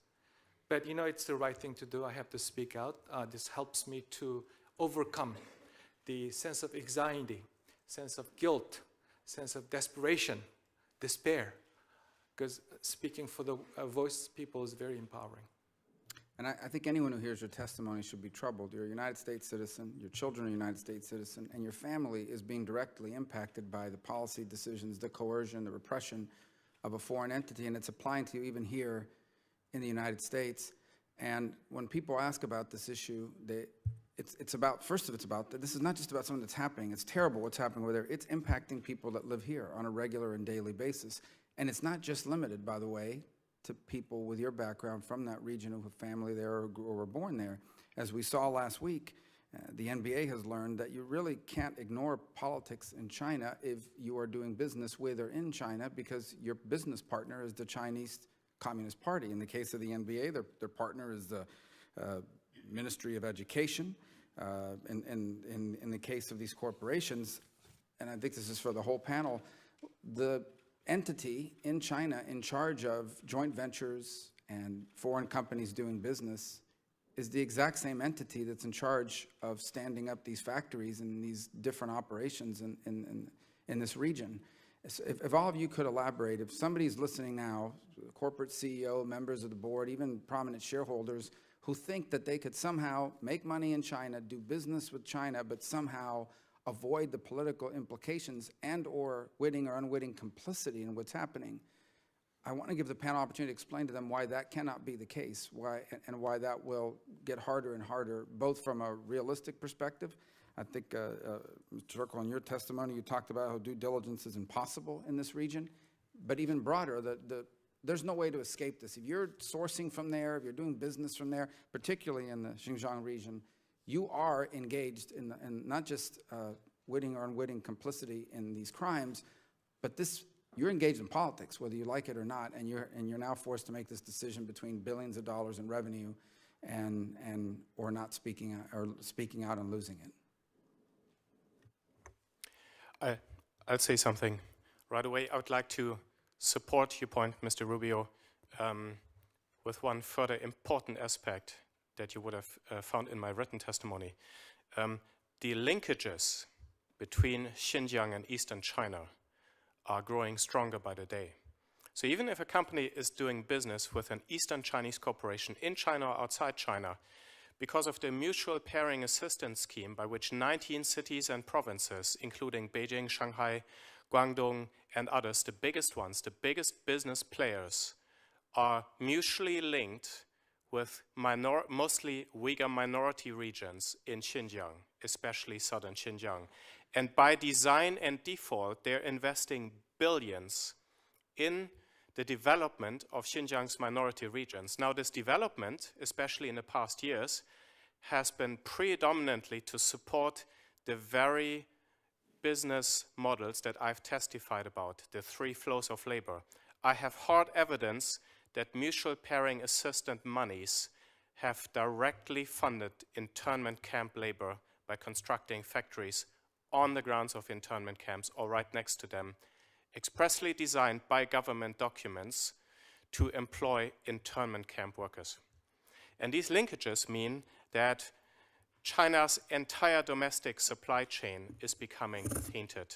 But it's the right thing to do. I have to speak out. This helps me to overcome the sense of anxiety, sense of guilt, sense of desperation, despair. Because speaking for the voiceless people is very empowering. And I think anyone who hears your testimony should be troubled. You're a United States citizen, your children are United States citizen, and your family is being directly impacted by the policy decisions, the coercion, the repression of a foreign entity, and it's applying to you even here in the United States. And when people ask about this issue, it's about this is not just about something that's happening. It's terrible what's happening over there. It's impacting people that live here on a regular and daily basis. And it's not just limited, by the way, to people with your background from that region who have family there or were born there. As we saw last week, the NBA has learned that you really can't ignore politics in China if you are doing business with or in China, because your business partner is the Chinese Communist Party. In the case of the NBA, their partner is the Ministry of Education. In the case of these corporations, and I think this is for the whole panel, the entity in China in charge of joint ventures and foreign companies doing business is the exact same entity that's in charge of standing up these factories and these different operations in this region. So if all of you could elaborate, if somebody's listening now, corporate CEO, members of the board, even prominent shareholders, who think that they could somehow make money in China, do business with China, but somehow avoid the political implications and or witting or unwitting complicity in what's happening, I want to give the panel opportunity to explain to them why that cannot be the case, and why that will get harder and harder, both from a realistic perspective. I think, Mr. Turkle, in your testimony, you talked about how due diligence is impossible in this region, but even broader, the there's no way to escape this. If you're sourcing from there, if you're doing business from there, particularly in the Xinjiang region, you are engaged in not just witting or unwitting complicity in these crimes, but you're engaged in politics, whether you like it or not, and you're now forced to make this decision between billions of dollars in revenue or not speaking out and losing it. I'll say something right away. I would like to support your point, Mr. Rubio, with one further important aspect that you would have found in my written testimony. The linkages between Xinjiang and Eastern China are growing stronger by the day. So even if a company is doing business with an Eastern Chinese corporation in China or outside China, because of the mutual pairing assistance scheme by which 19 cities and provinces, including Beijing, Shanghai, Guangdong, and others, the biggest ones, the biggest business players, are mutually linked with mostly Uyghur minority regions in Xinjiang, especially southern Xinjiang. And by design and default, they're investing billions in the development of Xinjiang's minority regions. Now, this development, especially in the past years, has been predominantly to support the very business models that I've testified about, the 3 flows of labor. I have hard evidence that mutual pairing assistant monies have directly funded internment camp labor by constructing factories on the grounds of internment camps or right next to them, expressly designed by government documents to employ internment camp workers. And these linkages mean that China's entire domestic supply chain is becoming tainted.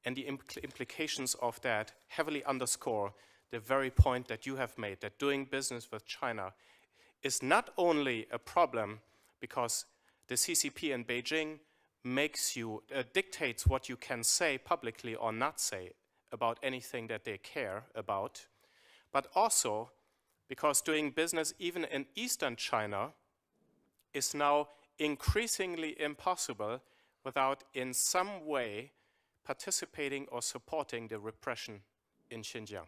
And the implications of that heavily underscore the very point that you have made, that doing business with China is not only a problem because the CCP in Beijing dictates what you can say publicly or not say about anything that they care about, but also because doing business even in Eastern China is now increasingly impossible without in some way participating or supporting the repression in Xinjiang.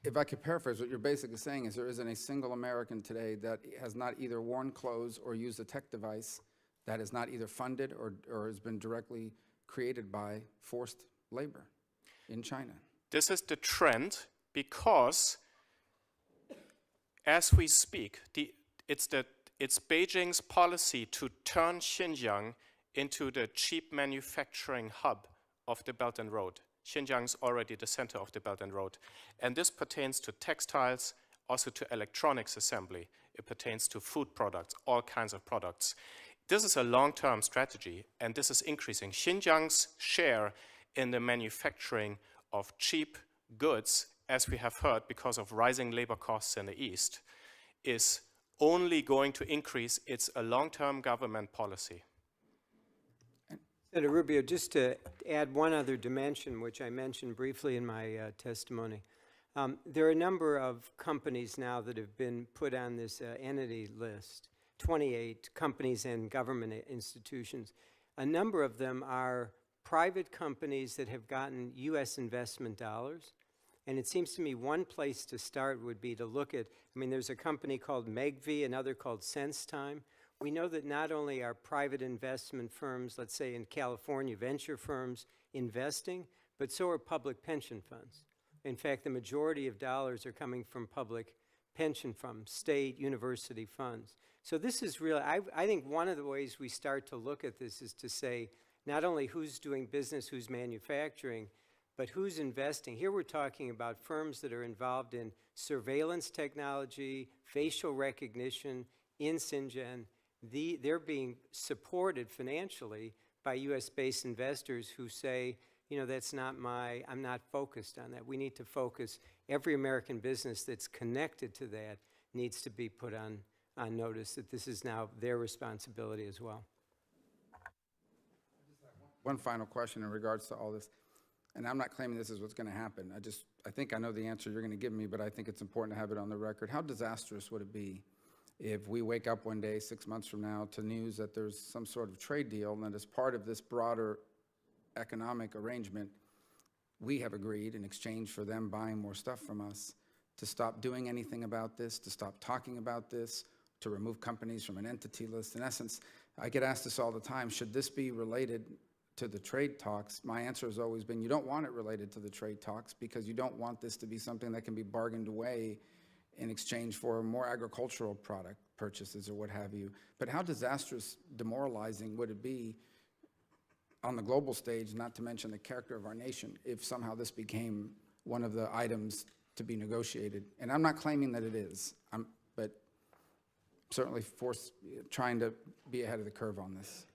If I could paraphrase, what you're basically saying is there isn't a single American today that has not either worn clothes or used a tech device that is not either funded or has been directly created by forced labor in China. This is the trend because, as we speak, it's Beijing's policy to turn Xinjiang into the cheap manufacturing hub of the Belt and Road. Xinjiang is already the center of the Belt and Road. And this pertains to textiles, also to electronics assembly. It pertains to food products, all kinds of products. This is a long-term strategy, and this is increasing. Xinjiang's share in the manufacturing of cheap goods, as we have heard, because of rising labor costs in the East, is only going to increase. It's a long-term government policy. Senator Rubio, just to add one other dimension, which I mentioned briefly in my testimony, there are a number of companies now that have been put on this entity list, 28 companies and government institutions. A number of them are private companies that have gotten U.S. investment dollars. And it seems to me one place to start would be to look at, there's a company called Megvii, another called SenseTime. We know that not only are private investment firms, let's say in California, venture firms investing, but so are public pension funds. In fact, the majority of dollars are coming from public pension funds, state, university funds. So this is really, I think one of the ways we start to look at this is to say not only who's doing business, who's manufacturing, but who's investing. Here we're talking about firms that are involved in surveillance technology, facial recognition in Xinjiang. They're being supported financially by US-based investors who say, that's not I'm not focused on that. We need to focus. Every American business that's connected to that needs to be put on notice that this is now their responsibility as well. One final question in regards to all this, and I'm not claiming this is what's going to happen. I think I know the answer you're going to give me, but I think it's important to have it on the record. How disastrous would it be if we wake up one day 6 months from now to news that there's some sort of trade deal and that as part of this broader economic arrangement, we have agreed in exchange for them buying more stuff from us to stop doing anything about this, to stop talking about this, to remove companies from an entity list. In essence, I get asked this all the time, should this be related to the trade talks? My answer has always been, you don't want it related to the trade talks because you don't want this to be something that can be bargained away in exchange for more agricultural product purchases or what have you. But how disastrous, demoralizing would it be on the global stage, not to mention the character of our nation, if somehow this became one of the items to be negotiated? And I'm not claiming that it is, but certainly trying to be ahead of the curve on this.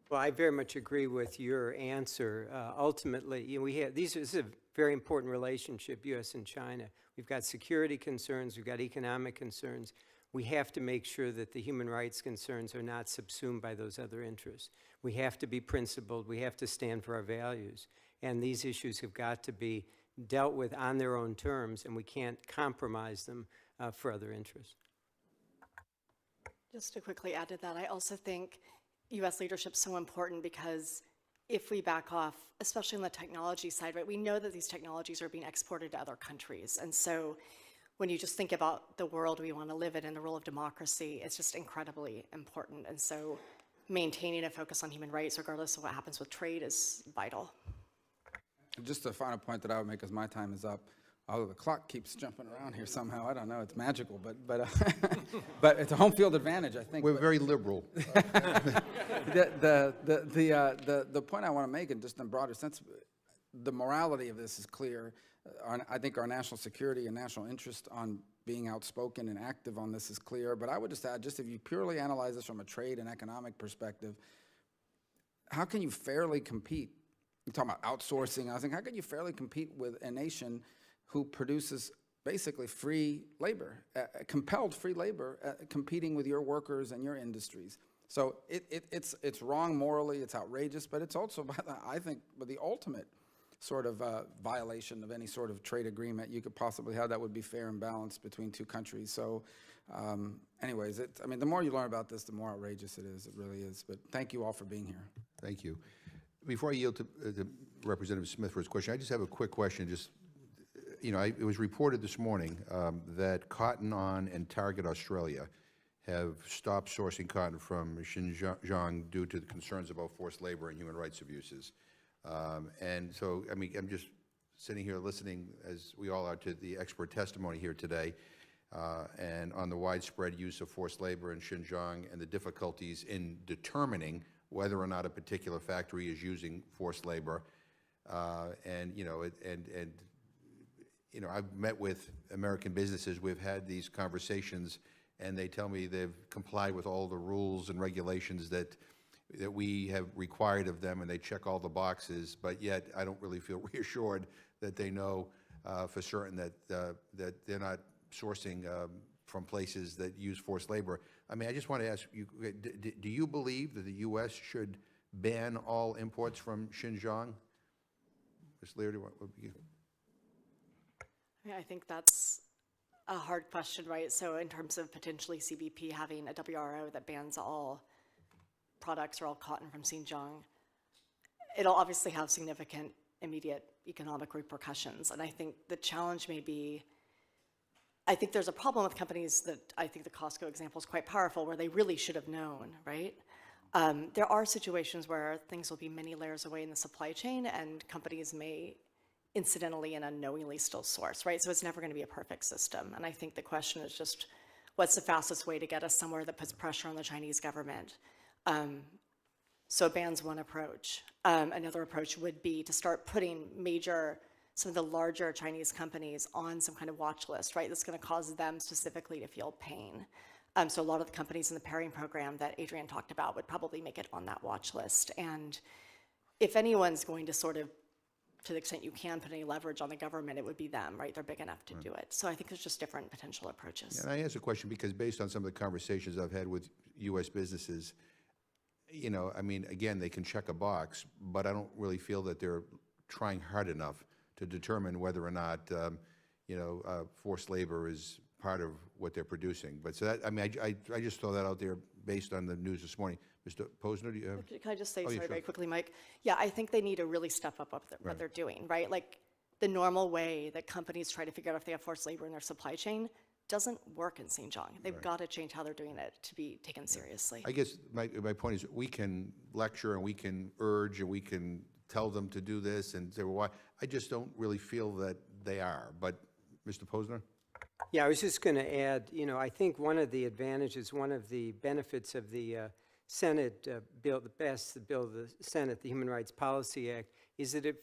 Well, I very much agree with your answer. Ultimately, you know, this is a very important relationship, U.S. and China. We've got security concerns, we've got economic concerns. We have to make sure that the human rights concerns are not subsumed by those other interests. We have to be principled, we have to stand for our values. And these issues have got to be dealt with on their own terms, and we can't compromise them for other interests. Just to quickly add to that, I also think U.S. leadership is so important because if we back off, especially on the technology side, right, we know that these technologies are being exported to other countries. And so when you just think about the world we want to live in and the role of democracy, it's just incredibly important. And so maintaining a focus on human rights, regardless of what happens with trade, is vital. Just a final point that I would make as my time is up. Although the clock keeps jumping around here somehow, I don't know, it's magical, but it's a home field advantage, I think. We're very liberal. The point I want to make, in just in a broader sense, the morality of this is clear. I think our national security and national interest on being outspoken and active on this is clear. But I would just add, just if you purely analyze this from a trade and economic perspective, how can you fairly compete? You're talking about outsourcing. I think, how can you fairly compete with a nation who produces basically free labor, compelled free labor, competing with your workers and your industries? So it's wrong morally, it's outrageous, but it's also, I think, the ultimate sort of violation of any sort of trade agreement you could possibly have that would be fair and balanced between two countries. So anyways, I mean, the more you learn about this, the more outrageous it is. It really is. But thank you all for being here. Thank you. Before I yield to Representative Smith for his question, I just have a quick question. Just, you know, it was reported this morning that Cotton On and Target Australia have stopped sourcing cotton from Xinjiang due to the concerns about forced labor and human rights abuses. And so, I mean, I'm just sitting here listening, as we all are, to the expert testimony here today, and on the widespread use of forced labor in Xinjiang and the difficulties in determining whether or not a particular factory is using forced labor. And I've met with American businesses. We've had these conversations, and they tell me they've complied with all the rules and regulations that we have required of them, and they check all the boxes. But yet, I don't really feel reassured that they know for certain that they're not sourcing from places that use forced labor. I mean, I just want to ask you: do you believe that the U.S. should ban all imports from Xinjiang? Ms. Leary, what would you? I think that's a hard question, right? So in terms of potentially CBP having a WRO that bans all products or all cotton from Xinjiang, it'll obviously have significant immediate economic repercussions. And I think the challenge may be, I think there's a problem with companies that, I think the Costco example is quite powerful, where they really should have known, right? There are situations where things will be many layers away in the supply chain, and companies may incidentally and unknowingly still source, right? So it's never going to be a perfect system. And I think the question is just, what's the fastest way to get us somewhere that puts pressure on the Chinese government? So it bans one approach. Another approach would be to start putting some of the larger Chinese companies on some kind of watch list, right? That's going to cause them specifically to feel pain. So a lot of the companies in the pairing program that Adrian talked about would probably make it on that watch list. And if anyone's going to sort of, to the extent you can put any leverage on the government, it would be them, right? They're big enough to do it. So I think there's just different potential approaches. Yeah, and I ask a question because based on some of the conversations I've had with U.S. businesses, you know, I mean, again, they can check a box, but I don't really feel that they're trying hard enough to determine whether or not, forced labor is part of what they're producing. But so that, I mean, I just throw that out there based on the news this morning. Mr. Posner, do you have? Can I just say, yeah, sorry, sure. very quickly, Mike? Yeah, I think they need to really step up what they're doing, right? Like, the normal way that companies try to figure out if they have forced labor in their supply chain doesn't work in Xinjiang. They've got to change how they're doing it to be taken seriously. I guess my point is we can lecture and we can urge and we can tell them to do this and say, well, why? I just don't really feel that they are. But Mr. Posner? Yeah, I was just going to add, you know, I think one of the advantages, one of the benefits of the Senate bill, the Senate, the Human Rights Policy Act, is that it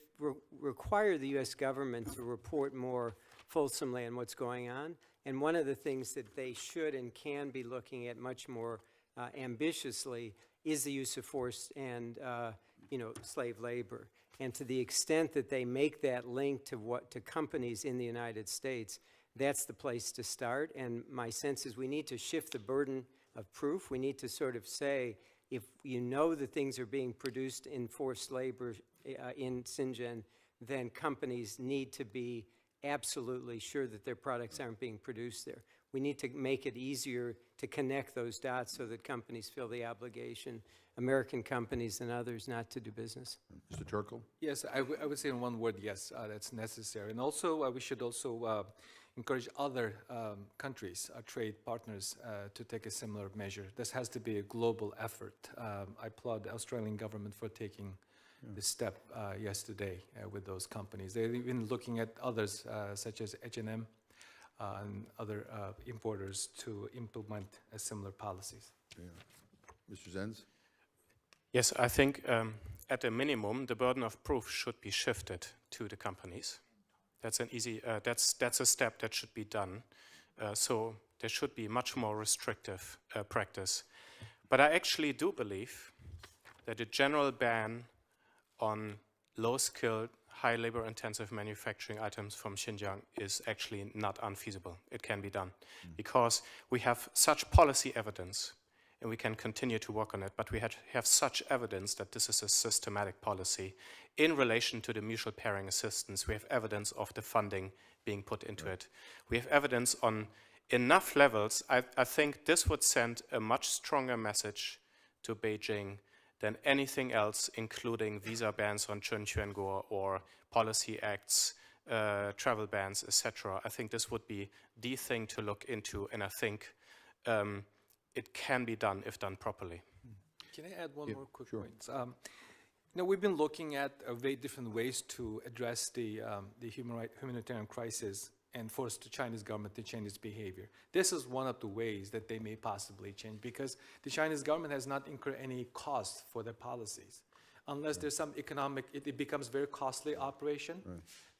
required the U.S. government to report more fulsomely on what's going on. And one of the things that they should and can be looking at much more ambitiously is the use of forced and, you know, slave labor. And to the extent that they make that link to companies in the United States, that's the place to start. And my sense is we need to shift the burden of proof. We need to sort of say, if you know that things are being produced in forced labor in Xinjiang, then companies need to be absolutely sure that their products aren't being produced there. We need to make it easier to connect those dots so that companies feel the obligation, American companies and others, not to do business. Mr. Turkle? Yes, I would say in one word, yes, that's necessary. And also, we should also encourage other countries, our trade partners, to take a similar measure. This has to be a global effort. I applaud the Australian government for taking this step yesterday with those companies. They've been looking at others, such as H&M and other importers, to implement similar policies. Yeah. Mr. Zenz? Yes, I think at a minimum, the burden of proof should be shifted to the companies. That's an easy, that's a step that should be done. So there should be much more restrictive practice. But I actually do believe that a general ban on low-skilled, high labor-intensive manufacturing items from Xinjiang is actually not unfeasible. It can be done because we have such policy evidence, and we can continue to work on it, but we have such evidence that this is a systematic policy. In relation to the mutual pairing assistance, we have evidence of the funding being put into it. We have evidence on enough levels. I think this would send a much stronger message to Beijing than anything else, including visa bans on Chunquanguo or policy acts, travel bans, etc. I think this would be the thing to look into, and I think it can be done if done properly. Can I add one more quick sure. point? You know, we've been looking at very different ways to address the humanitarian crisis and force the Chinese government to change its behavior. This is one of the ways that they may possibly change, because the Chinese government has not incurred any cost for their policies. Unless there's some economic, it becomes very costly operation.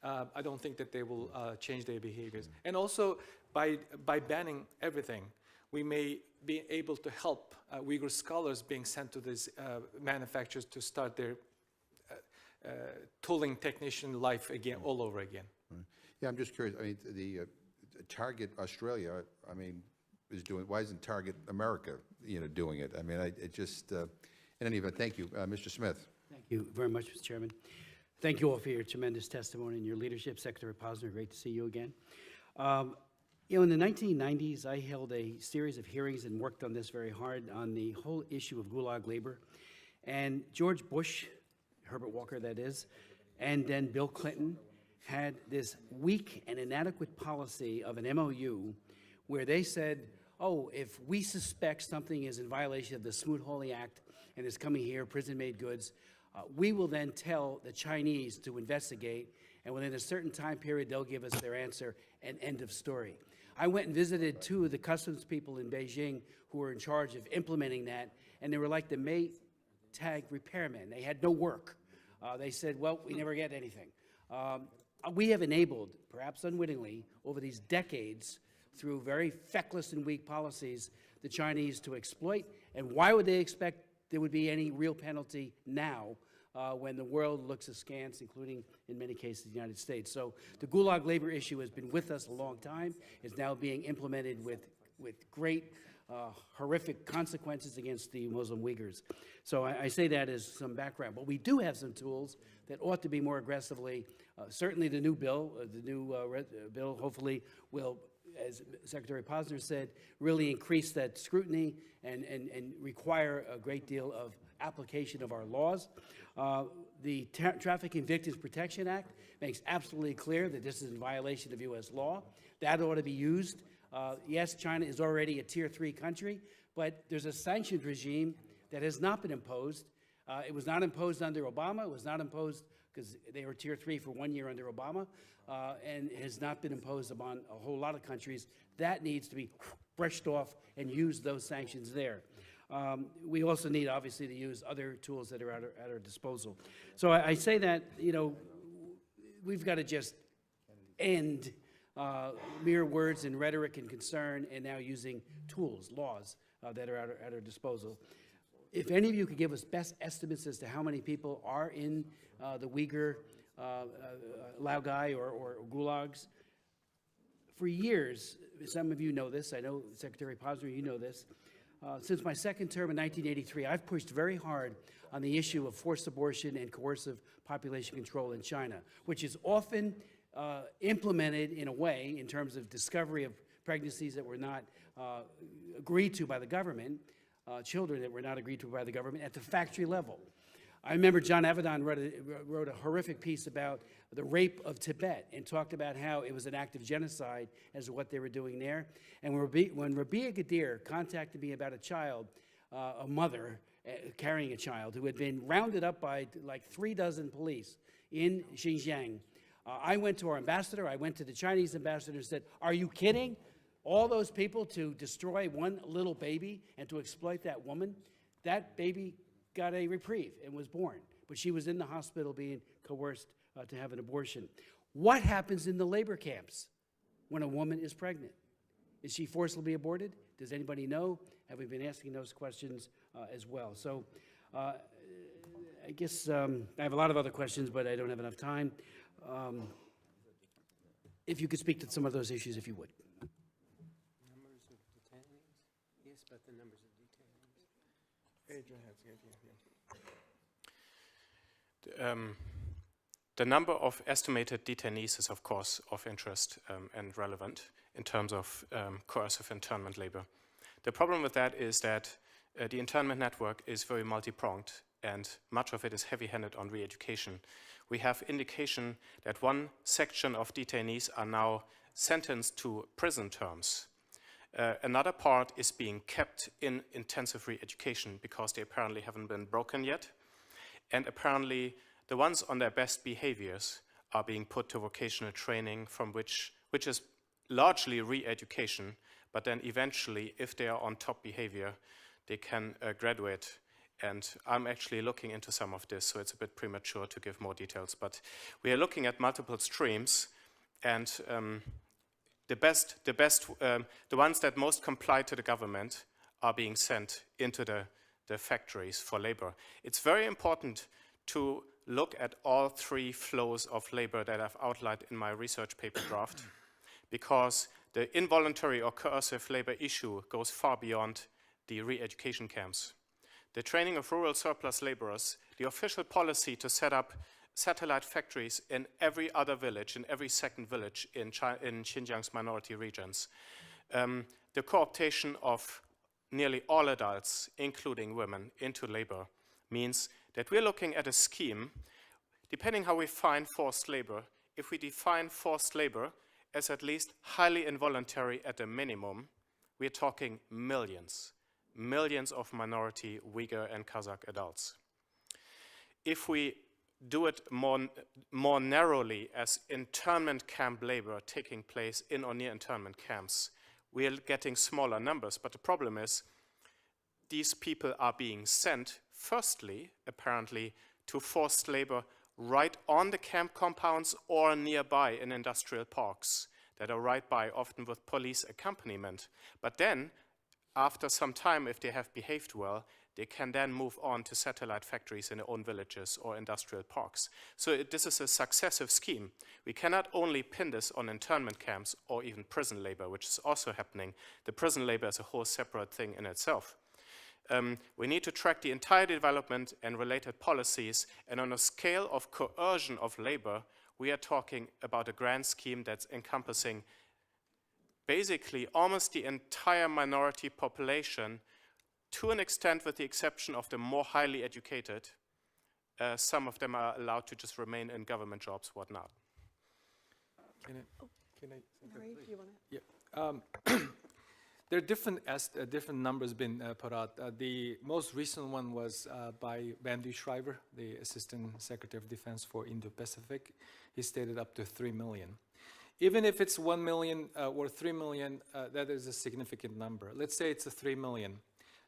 I don't think that they will change their behaviors. And also, by banning everything, we may be able to help Uyghur scholars being sent to these manufacturers to start their tooling technician life again, all over again. Yeah, I'm just curious. I mean, the Target Australia, I mean, is doing. Why isn't Target America, you know, doing it? I mean, it just. In any event, thank you, Mr. Smith. Thank you very much, Mr. Chairman. Thank you all for your tremendous testimony and your leadership. Secretary Posner, great to see you again. You know, in the 1990s, I held a series of hearings and worked on this very hard on the whole issue of Gulag labor. And George Bush, Herbert Walker that is, and then Bill Clinton had this weak and inadequate policy of an MOU where they said, oh, if we suspect something is in violation of the Smoot-Hawley Act and is coming here, prison-made goods, we will then tell the Chinese to investigate, and within a certain time period, they'll give us their answer, and end of story. I went and visited two of the customs people in Beijing who were in charge of implementing that, and they were like the Maytag repairmen. They had no work. They said, well, we never get anything. We have enabled, perhaps unwittingly, over these decades, through very feckless and weak policies, the Chinese to exploit. And why would they expect there would be any real penalty now when the world looks askance, including, in many cases, the United States? So the Gulag labor issue has been with us a long time. It's now being implemented with great horrific consequences against the Muslim Uyghurs. So I say that as some background. But we do have some tools that ought to be more aggressively, certainly the new bill, bill hopefully will, as Secretary Posner said, really increase that scrutiny and require a great deal of application of our laws. The Trafficking Victims Protection Act makes absolutely clear that this is in violation of U.S. law. That ought to be used. Yes, China is already a Tier 3 country, but there's a sanctions regime that has not been imposed. It was not imposed under Obama. It was not imposed because they were Tier 3 for 1 year under Obama, and has not been imposed upon a whole lot of countries. That needs to be brushed off and use those sanctions there. We also need, obviously, to use other tools that are at our disposal. So I say that, you know, we've got to just end mere words and rhetoric and concern, and now using tools, laws that are at our disposal. If any of you could give us best estimates as to how many people are in the Uyghur Laogai or gulags. For years, some of you know this, I know Secretary Posner, you know this, since my second term in 1983, I've pushed very hard on the issue of forced abortion and coercive population control in China, which is often implemented in a way in terms of discovery of pregnancies that were not agreed to by the government, children that were not agreed to by the government at the factory level. I remember John Avedon wrote a horrific piece about the rape of Tibet and talked about how it was an act of genocide as to what they were doing there. And when Rabia Gadir contacted me about a child, a mother carrying a child who had been rounded up by like 36 police in Xinjiang, I went to our ambassador, I went to the Chinese ambassador and said, "Are you kidding? All those people to destroy one little baby and to exploit that woman?" That baby got a reprieve and was born, but she was in the hospital being coerced to have an abortion. What happens in the labor camps when a woman is pregnant? Is she forcibly aborted? Does anybody know? Have we been asking those questions as well? So I guess I have a lot of other questions, but I don't have enough time. If you could speak to some of those issues, if you would. Numbers of detainees? Yes, but the numbers of detainees. Adrian has the idea. The number of estimated detainees is, of course, of interest and relevant in terms of coercive internment labor. The problem with that is that the internment network is very multi-pronged, and much of it is heavy-handed on re-education. We have indication that one section of detainees are now sentenced to prison terms. Another part is being kept in intensive re-education because they apparently haven't been broken yet. And apparently the ones on their best behaviors are being put to vocational training, from which is largely re-education, but then eventually, if they are on top behavior, they can graduate. And I'm actually looking into some of this, so it's a bit premature to give more details. But we are looking at multiple streams, and the ones that most comply to the government are being sent into the factories for labor. It's very important to look at all three flows of labor that I've outlined in my research paper draft, because the involuntary or coercive labor issue goes far beyond the re-education camps. The training of rural surplus laborers, the official policy to set up satellite factories in every other village, in every second village in Xinjiang's minority regions, the co-optation of nearly all adults, including women, into labor means that we're looking at a scheme, depending how we define forced labor. If we define forced labor as at least highly involuntary at a minimum, we're talking millions of minority Uyghur and Kazakh adults. If we do it more narrowly as internment camp labor taking place in or near internment camps, we are getting smaller numbers. But the problem is these people are being sent, firstly, apparently, to forced labor right on the camp compounds or nearby in industrial parks that are right by, often with police accompaniment. But then, after some time, if they have behaved well, they can then move on to satellite factories in their own villages or industrial parks. So this is a successive scheme. We cannot only pin this on internment camps or even prison labor, which is also happening. The prison labor is a whole separate thing in itself. We need to track the entire development and related policies, and on a scale of coercion of labor, we are talking about a grand scheme that's encompassing basically almost the entire minority population, to an extent with the exception of the more highly educated, some of them are allowed to just remain in government jobs, whatnot. Can I? Murray, do you want to? Yeah. There are different numbers been put out. The most recent one was by Randy Shriver, the Assistant Secretary of Defense for Indo-Pacific. He stated up to 3 million. Even if it's 1 million or 3 million, that is a significant number. Let's say it's a 3 million.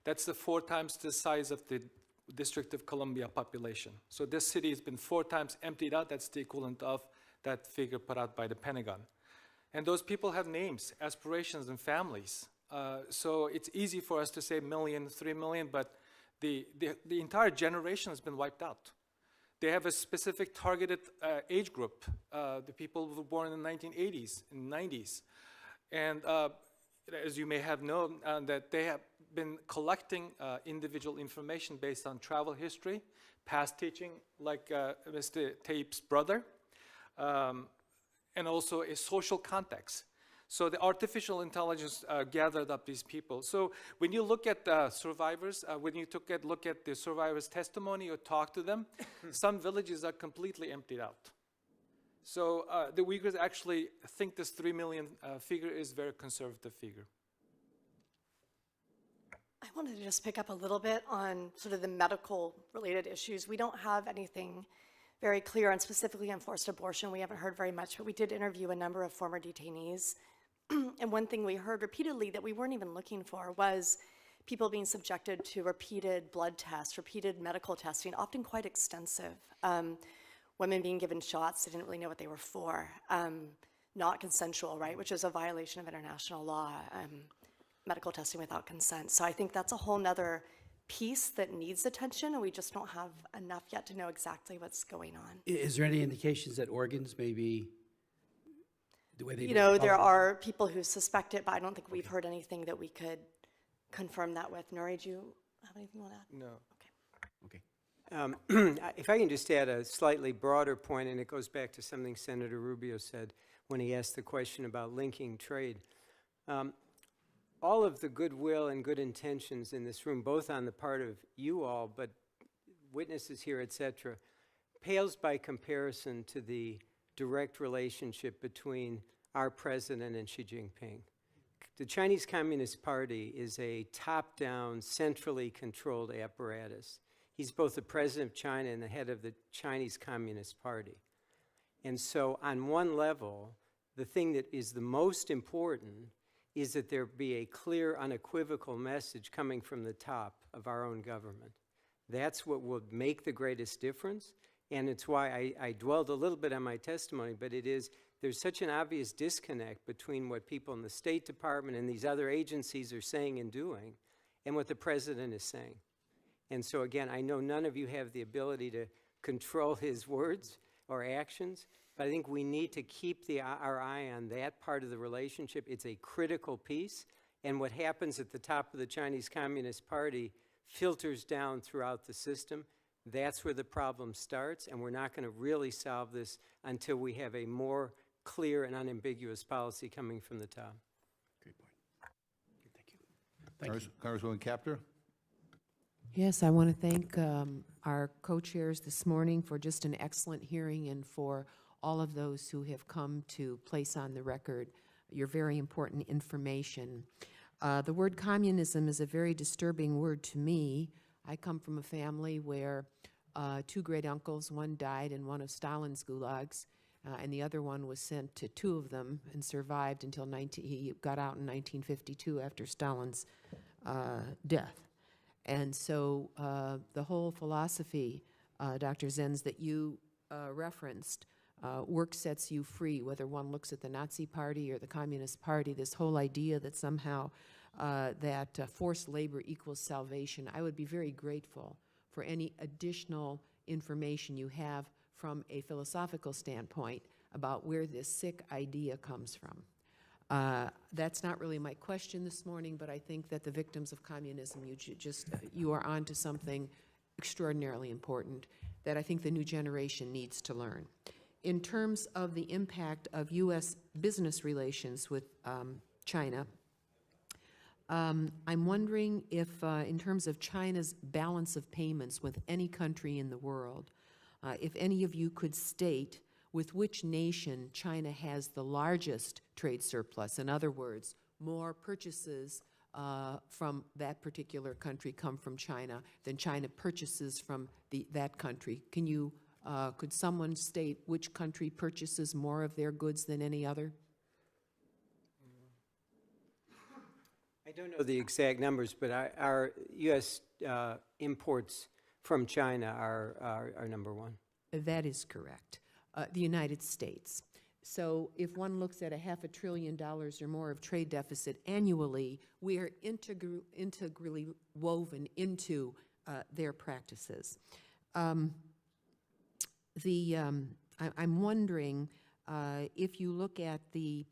That's 4 times the size of the District of Columbia population. So this city has been 4 times emptied out. That's the equivalent of that figure put out by the Pentagon. And those people have names, aspirations, and families. So it's easy for us to say million, 3 million, but the entire generation has been wiped out. They have a specific targeted age group, the people who were born in the 1980s and 90s. And as you may have known, that they have been collecting individual information based on travel history, past teaching, like Mr. Taib's brother, and also a social context. So the artificial intelligence gathered up these people. So when you look at survivors, when you look at the survivors' testimony or talk to them, some villages are completely emptied out. So the Uyghurs actually think this 3 million figure is a very conservative figure. I wanted to just pick up a little bit on sort of the medical-related issues. We don't have anything very clear on specifically on forced abortion. We haven't heard very much, but we did interview a number of former detainees. And one thing we heard repeatedly that we weren't even looking for was people being subjected to repeated blood tests, repeated medical testing, often quite extensive. Women being given shots they didn't really know what they were for. Not consensual, right, which is a violation of international law, medical testing without consent. So I think that's a whole nother piece that needs attention, and we just don't have enough yet to know exactly what's going on. Is there any indications that organs may be the way they You know, there are people who suspect it, but I don't think we've heard anything that we could confirm that with. Nuri, do you have anything you want to add? No. Okay. If I can just add a slightly broader point, and it goes back to something Senator Rubio said when he asked the question about linking trade. All of the goodwill and good intentions in this room, both on the part of you all, but witnesses here, et cetera, pales by comparison to the direct relationship between our president and Xi Jinping. The Chinese Communist Party is a top-down, centrally controlled apparatus. He's both the president of China and the head of the Chinese Communist Party. And so on one level, the thing that is the most important is that there be a clear, unequivocal message coming from the top of our own government. That's what will make the greatest difference, and it's why I dwelled a little bit on my testimony, but there's such an obvious disconnect between what people in the State Department and these other agencies are saying and doing and what the president is saying. And so again, I know none of you have the ability to control his words or actions, but I think we need to keep our eye on that part of the relationship. It's a critical piece, and what happens at the top of the Chinese Communist Party filters down throughout the system. That's where the problem starts, and we're not going to really solve this until we have a more clear and unambiguous policy coming from the top. Great point. Thank you. Congresswoman Kaptur? Yes, I want to thank our co-chairs this morning for just an excellent hearing and for all of those who have come to place on the record your very important information. The word communism is a very disturbing word to me. I come from a family where 2 great uncles, one died in one of Stalin's gulags, and the other one was sent to 2 of them and survived until he got out in 1952 after Stalin's death. And so the whole philosophy, Dr. Zenz, that you referenced, work sets you free, whether one looks at the Nazi Party or the Communist Party, this whole idea that somehow forced labor equals salvation. I would be very grateful for any additional information you have from a philosophical standpoint about where this sick idea comes from. That's not really my question this morning, but I think that the victims of communism, you are onto something extraordinarily important that I think the new generation needs to learn. In terms of the impact of U.S. business relations with China, I'm wondering if, in terms of China's balance of payments with any country in the world, if any of you could state with which nation China has the largest trade surplus. In other words, more purchases from that particular country come from China than China purchases from that country. Can you, could someone state which country purchases more of their goods than any other? I don't know the exact numbers, but our U.S. Imports from China are number one. That is correct. The United States. So if one looks at $500 billion or more of trade deficit annually, we are integrally woven into their practices. I'm wondering if you look at the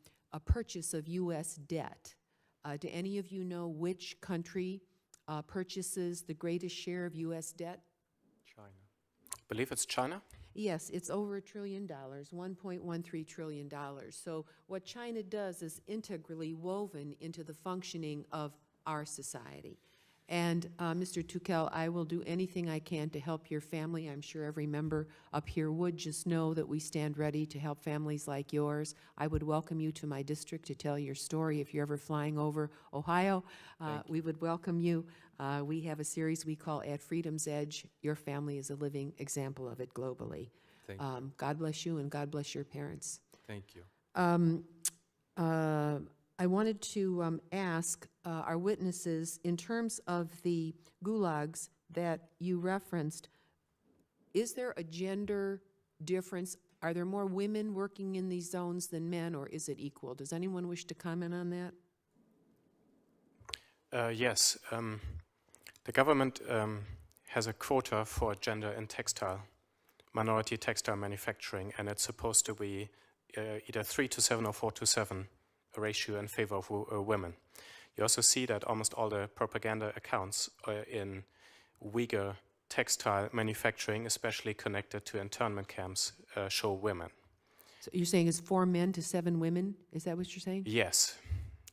purchase of U.S. debt, do any of you know which country purchases the greatest share of U.S. debt? China. I believe it's China. Yes, it's over $1 trillion, $1.13 trillion. So what China does is integrally woven into the functioning of our society. And Mr. Tukel, I will do anything I can to help your family. I'm sure every member up here would. Just know that we stand ready to help families like yours. I would welcome you to my district to tell your story. If you're ever flying over Ohio, we would welcome you. We have a series we call At Freedom's Edge. Your family is a living example of it globally. Thank you. God bless you, and God bless your parents. Thank you. I wanted to ask our witnesses, in terms of the gulags that you referenced, is there a gender difference? Are there more women working in these zones than men, or is it equal? Does anyone wish to comment on that? Yes. The government has a quota for gender in textile, minority textile manufacturing, and it's supposed to be either 3:7 or 4:7 ratio in favor of women. You also see that almost all the propaganda accounts in Uyghur textile manufacturing, especially connected to internment camps, show women. So you're saying it's 4 men to 7 women? Is that what you're saying? Yes.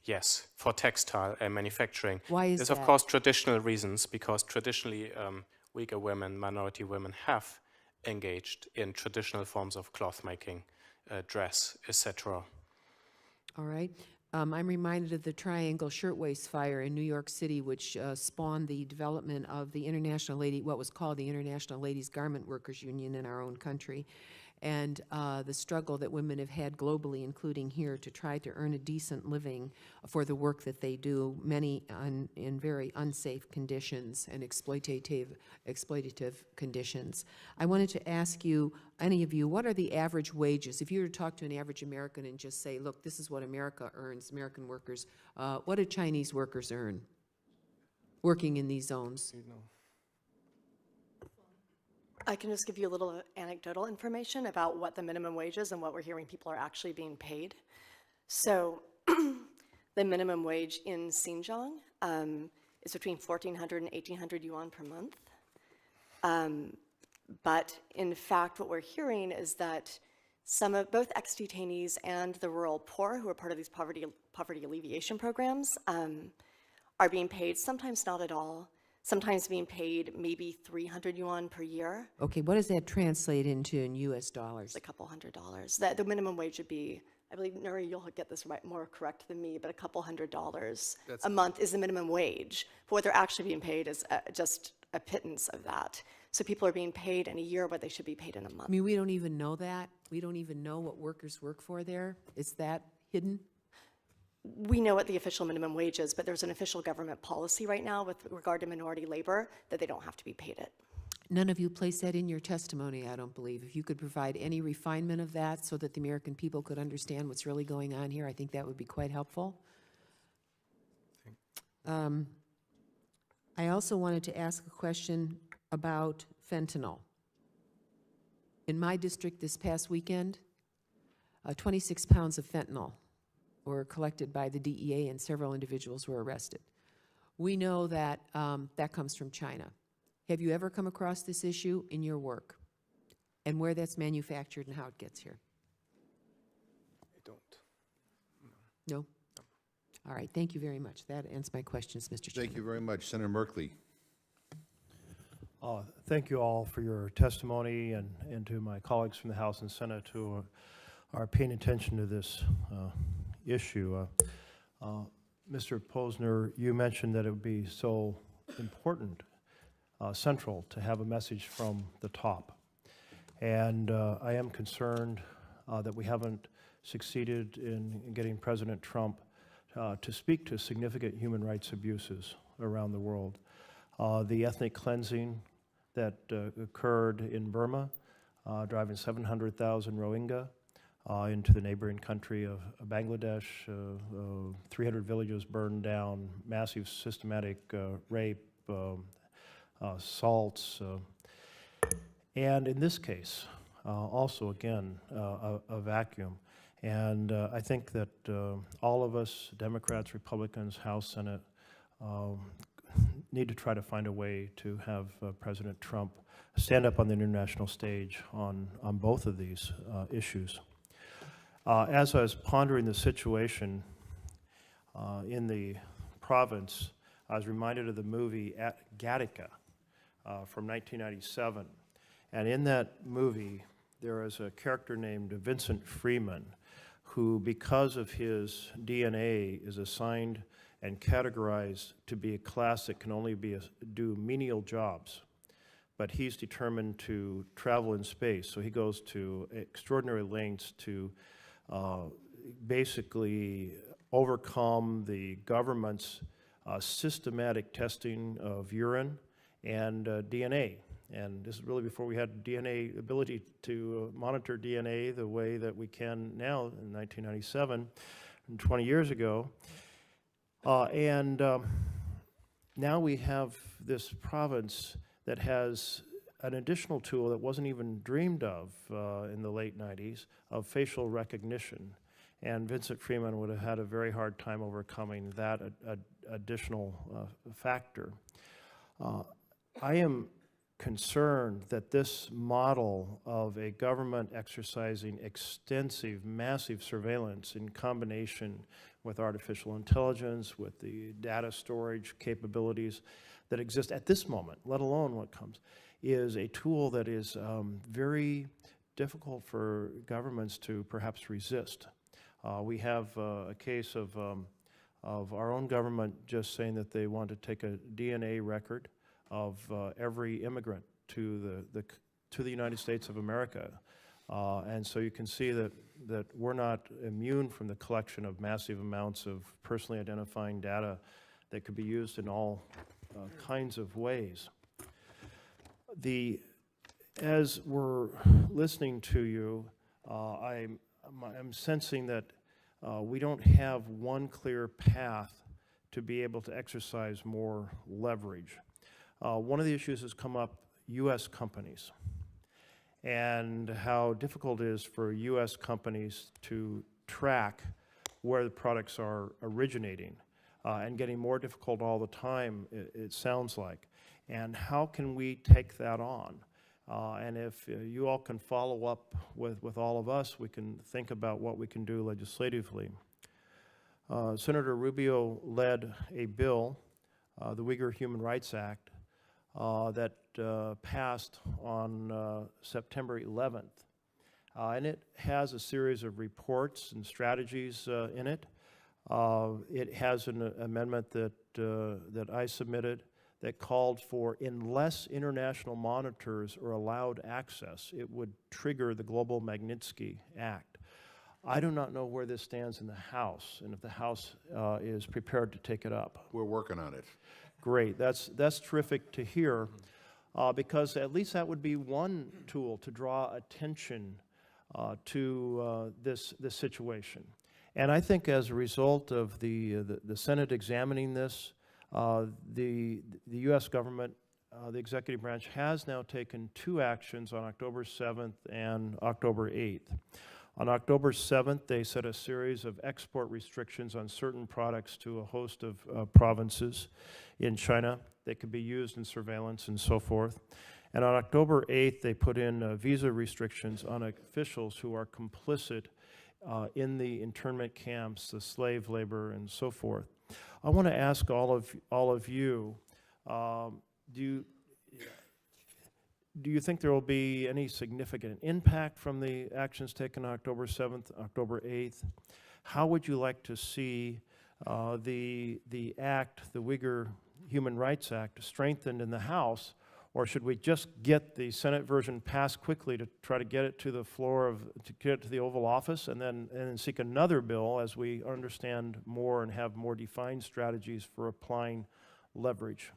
Yes, for textile manufacturing. Why is There's, that? of course, traditional reasons, because traditionally Uyghur women, minority women, have engaged in traditional forms of cloth making, dress, etc. All right. I'm reminded of the Triangle Shirtwaist Fire in New York City, which spawned the development of the what was called the International Ladies Garment Workers Union in our own country, and the struggle that women have had globally, including here, to try to earn a decent living for the work that they do, many in very unsafe conditions and exploitative conditions. I wanted to ask you, any of you, what are the average wages? If you were to talk to an average American and just say, look, this is what America earns, American workers, what do Chinese workers earn working in these zones? I can just give you a little anecdotal information about what the minimum wage is and what we're hearing people are actually being paid. So the minimum wage in Xinjiang is between 1,400 and 1,800 yuan per month. But in fact, what we're hearing is that both ex-detainees and the rural poor, who are part of these poverty alleviation programs, are being paid, sometimes not at all, sometimes being paid maybe 300 yuan per year. Okay, what does that translate into in U.S. dollars? It's a couple $100s. The minimum wage would be, I believe, Nuri, you'll get this right, more correct than me, but a couple $100 a month is the minimum wage. But what they're actually being paid is just a pittance of that. So people are being paid in a year what they should be paid in a month. I mean, we don't even know that. We don't even know what workers work for there. Is that hidden? We know what the official minimum wage is, but there's an official government policy right now with regard to minority labor that they don't have to be paid it. None of you placed that in your testimony, I don't believe. If you could provide any refinement of that so that the American people could understand what's really going on here, I think that would be quite helpful. I also wanted to ask a question about fentanyl. In my district this past weekend, 26 pounds of fentanyl were collected by the DEA, and several individuals were arrested. We know that that comes from China. Have you ever come across this issue in your work, and where that's manufactured and how it gets here? I don't. No? All right, thank you very much. That ends my questions, Mr. Chairman. Thank you very much. Senator Merkley. Thank you all for your testimony, and to my colleagues from the House and Senate who are paying attention to this issue. Mr. Posner, you mentioned that it would be so important, central, to have a message from the top. And I am concerned that we haven't succeeded in getting President Trump to speak to significant human rights abuses around the world. The ethnic cleansing that occurred in Burma, driving 700,000 Rohingya into the neighboring country of Bangladesh, 300 villages burned down, massive systematic rape, assaults, and in this case, also again, a vacuum. And I think that all of us, Democrats, Republicans, House, Senate, need to try to find a way to have President Trump stand up on the international stage on both of these issues. As I was pondering the situation in the province, I was reminded of the movie Gattaca from 1997. And in that movie, there is a character named Vincent Freeman, who, because of his DNA, is assigned and categorized to be a class that can only do menial jobs. But he's determined to travel in space, so he goes to extraordinary lengths to basically overcome the government's systematic testing of urine and DNA. And this is really before we had DNA, ability to monitor DNA the way that we can now in 1997, and 20 years ago. Now we have this province that has an additional tool that wasn't even dreamed of in the late 90s, of facial recognition. And Vincent Freeman would have had a very hard time overcoming that additional factor. I am concerned that this model of a government exercising extensive, massive surveillance in combination with artificial intelligence, with the data storage capabilities that exist at this moment, let alone what comes, is a tool that is very difficult for governments to perhaps resist. We have a case of our own government just saying that they want to take a DNA record of every immigrant to the United States of America. And so you can see that we're not immune from the collection of massive amounts of personally identifying data that could be used in all kinds of ways. As we're listening to you, I'm sensing that we don't have one clear path to be able to exercise more leverage. One of the issues has come up, U.S. companies, and how difficult it is for U.S. companies to track where the products are originating, and getting more difficult all the time, it sounds like. And how can we take that on? And if you all can follow up with all of us, we can think about what we can do legislatively. Senator Rubio led a bill, the Uyghur Human Rights Act, that passed on September 11th. And it has a series of reports and strategies in it. It has an amendment that I submitted that called for, unless international monitors are allowed access, it would trigger the Global Magnitsky Act. I do not know where this stands in the House, and if the House is prepared to take it up. We're working on it. Great. That's terrific to hear, because at least that would be one tool to draw attention to this situation. And I think as a result of the Senate examining this, the U.S. government, the executive branch, has now taken two actions on October 7th and October 8th. On October 7th, they set a series of export restrictions on certain products to a host of provinces in China that could be used in surveillance and so forth. And on October 8th, they put in visa restrictions on officials who are complicit in the internment camps, the slave labor, and so forth. I want to ask all of you, do you think there will be any significant impact from the actions taken October 7th, October 8th? How would you like to see the act, the Uyghur Human Rights Act, strengthened in the House? Or should we just get the Senate version passed quickly to try to get it to the floor to get it to the Oval Office, and then seek another bill as we understand more and have more defined strategies for applying leverage?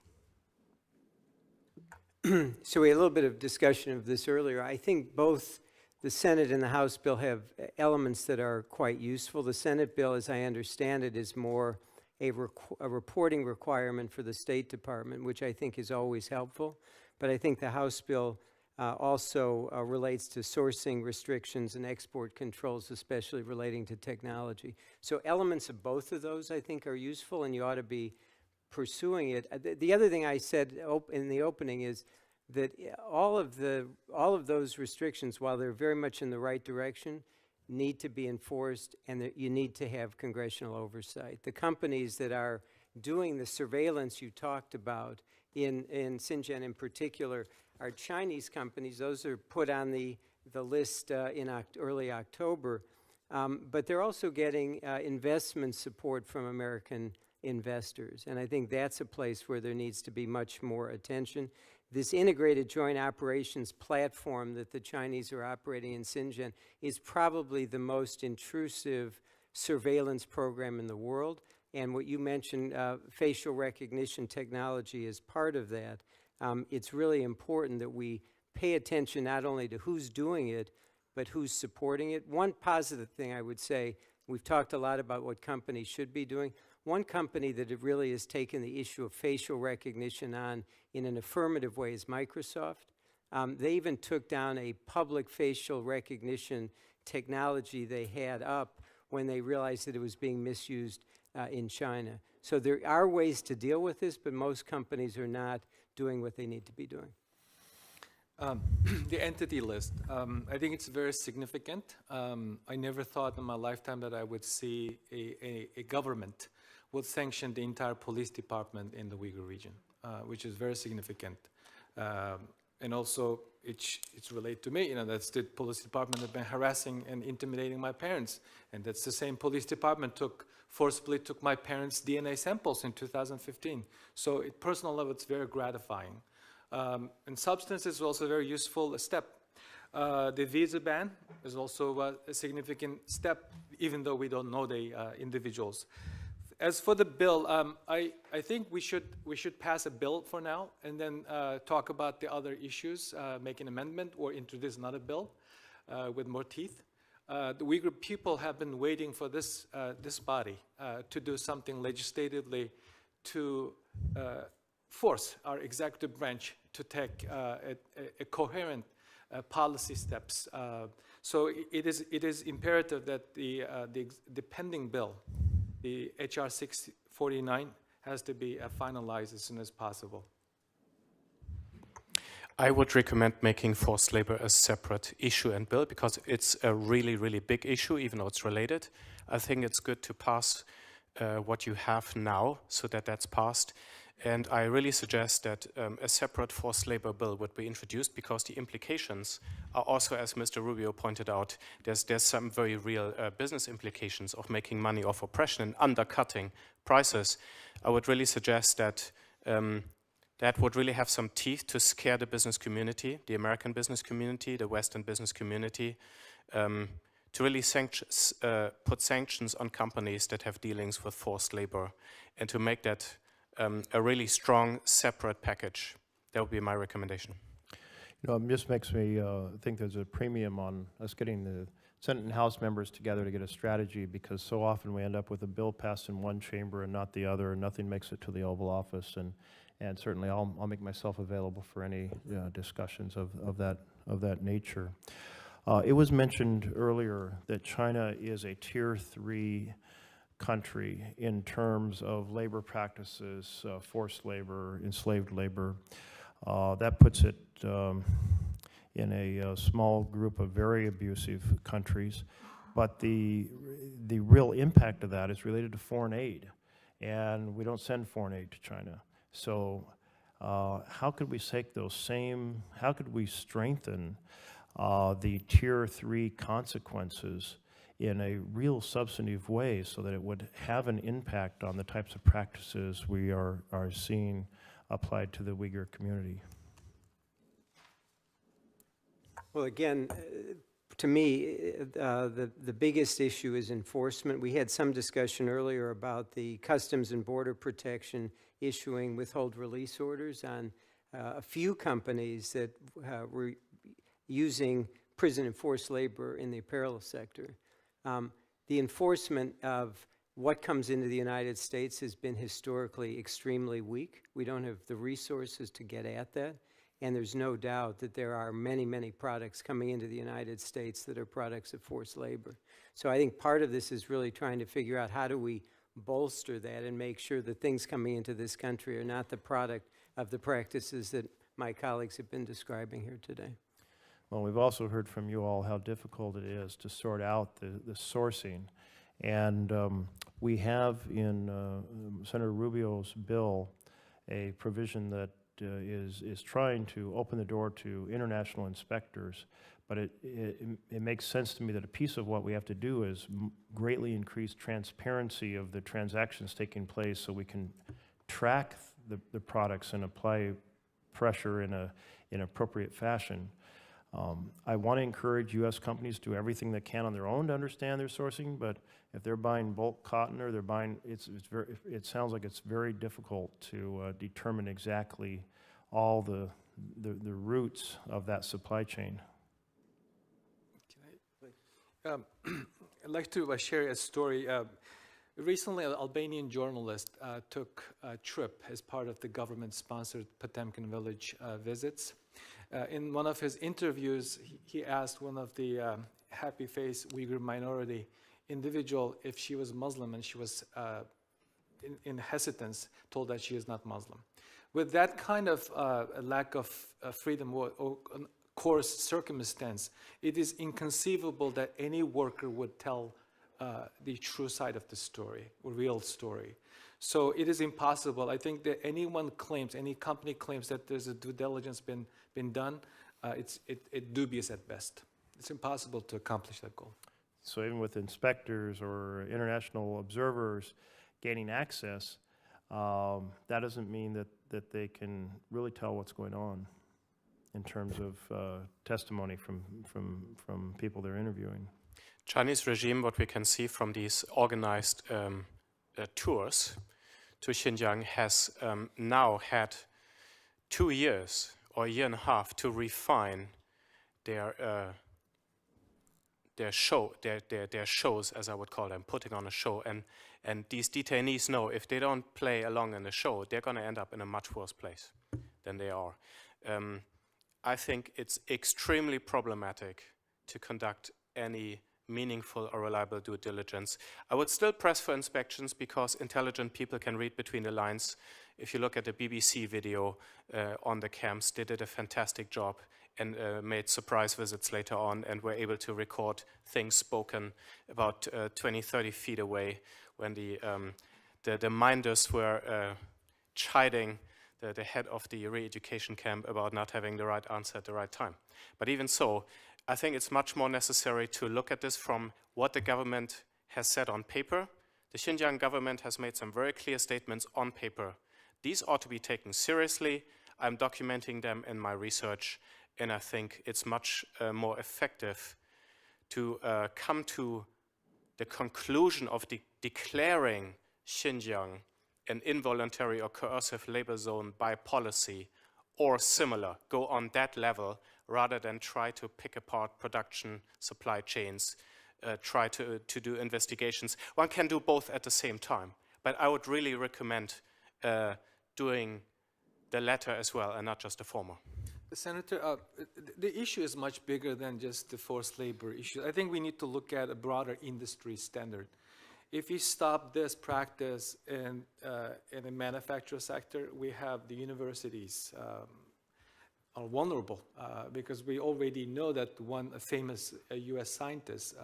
So we had a little bit of discussion of this earlier. I think both the Senate and the House bill have elements that are quite useful. The Senate bill, as I understand it, is more a reporting requirement for the State Department, which I think is always helpful. But I think the House bill also relates to sourcing restrictions and export controls, especially relating to technology. So elements of both of those, I think, are useful, and you ought to be pursuing it. The other thing I said in the opening is that all of those restrictions, while they're very much in the right direction, need to be enforced, and that you need to have congressional oversight. The companies that are doing the surveillance you talked about in Xinjiang in particular are Chinese companies. Those are put on the list in early October. But they're also getting investment support from American investors. And I think that's a place where there needs to be much more attention. This integrated joint operations platform that the Chinese are operating in Xinjiang is probably the most intrusive surveillance program in the world. And what you mentioned, facial recognition technology is part of that. It's really important that we pay attention not only to who's doing it, but who's supporting it. One positive thing I would say, we've talked a lot about what companies should be doing. One company that it really has taken the issue of facial recognition on in an affirmative way is Microsoft. They even took down a public facial recognition technology they had up when they realized that it was being misused in China. So there are ways to deal with this, but most companies are not doing what they need to be doing. The entity list, I think it's very significant. I never thought in my lifetime that I would see a government would sanction the entire police department in the Uyghur region, which is very significant. And also, it's related to me, that's the police department that have been harassing and intimidating my parents. And that's the same police department forcibly took my parents' DNA samples in 2015. So at personal level, it's very gratifying. And substance is also a very useful step. The visa ban is also a significant step, even though we don't know the individuals. As for the bill, I think we should pass a bill for now, and then talk about the other issues, make an amendment or introduce another bill with more teeth. The Uyghur people have been waiting for this body to do something legislatively to force our executive branch to take a coherent policy steps. So it is imperative that the pending bill, the HR 649, has to be finalized as soon as possible. I would recommend making forced labor a separate issue and bill because it's a really, really big issue, even though it's related. I think it's good to pass what you have now so that that's passed. And I really suggest that a separate forced labor bill would be introduced because the implications are also, as Mr. Rubio pointed out, there's some very real business implications of making money off oppression and undercutting prices. I would really suggest that that would really have some teeth to scare the business community, the American business community, the Western business community, to really put sanctions on companies that have dealings with forced labor and to make that a really strong, separate package. That would be my recommendation. It just makes me think there's a premium on us getting the Senate and House members together to get a strategy, because so often we end up with a bill passed in one chamber and not the other, and nothing makes it to the Oval Office. And certainly I'll make myself available for any discussions of that nature. It was mentioned earlier that China is a Tier 3 country in terms of labor practices, forced labor, enslaved labor. That puts it in a small group of very abusive countries. But the real impact of that is related to foreign aid. And we don't send foreign aid to China. So how could we take those same, how could we strengthen the Tier 3 consequences in a real substantive way so that it would have an impact on the types of practices we are seeing applied to the Uyghur community? Well, again, to me, the biggest issue is enforcement. We had some discussion earlier about the Customs and Border Protection issuing withhold release orders on a few companies that were using prison and forced labor in the apparel sector. The enforcement of what comes into the United States has been historically extremely weak. We don't have the resources to get at that. And there's no doubt that there are many, many products coming into the United States that are products of forced labor. So I think part of this is really trying to figure out how do we bolster that and make sure that things coming into this country are not the product of the practices that my colleagues have been describing here today. Well, we've also heard from you all how difficult it is to sort out the sourcing. And we have in Senator Rubio's bill a provision that is trying to open the door to international inspectors, but it makes sense to me that a piece of what we have to do is greatly increase transparency of the transactions taking place so we can track the products and apply pressure in an appropriate fashion. I want to encourage U.S. companies to do everything they can on their own to understand their sourcing, but if they're buying bulk cotton or they're buying, it sounds like it's very difficult to determine exactly all the roots of that supply chain. I'd like to share a story. Recently, an Albanian journalist took a trip as part of the government-sponsored Potemkin village visits. In one of his interviews, he asked one of the happy-faced Uyghur minority individual if she was Muslim, and she was, in hesitance, told that she is not Muslim. With that kind of lack of freedom or coarse circumstance, it is inconceivable that any worker would tell the true side of the story, or real story. So it is impossible. I think that anyone claims, any company claims that there's a due diligence been done, it's dubious at best. It's impossible to accomplish that goal. So even with inspectors or international observers gaining access, that doesn't mean that they can really tell what's going on in terms of testimony from people they're interviewing. Chinese regime, what we can see from these organized tours to Xinjiang, has now had 2 years or a year and a half to refine their shows, as I would call them, putting on a show. And these detainees know if they don't play along in the show, they're going to end up in a much worse place than they are. I think it's extremely problematic to conduct any meaningful or reliable due diligence. I would still press for inspections because intelligent people can read between the lines. If you look at the BBC video on the camps, they did a fantastic job and made surprise visits later on and were able to record things spoken about 20, 30 feet away when the minders were chiding the head of the re-education camp about not having the right answer at the right time. But even so, I think it's much more necessary to look at this from what the government has said on paper. The Xinjiang government has made some very clear statements on paper. These ought to be taken seriously. I'm documenting them in my research, and I think it's much more effective to come to the conclusion of declaring Xinjiang an involuntary or coercive labor zone by policy or similar, go on that level rather than try to pick apart production, supply chains, try to do investigations. One can do both at the same time, but I would really recommend doing the latter as well and not just the former. Senator, the issue is much bigger than just the forced labor issue. I think we need to look at a broader industry standard. If we stop this practice in the manufacturing sector, we have the universities are vulnerable because we already know that one famous US scientist,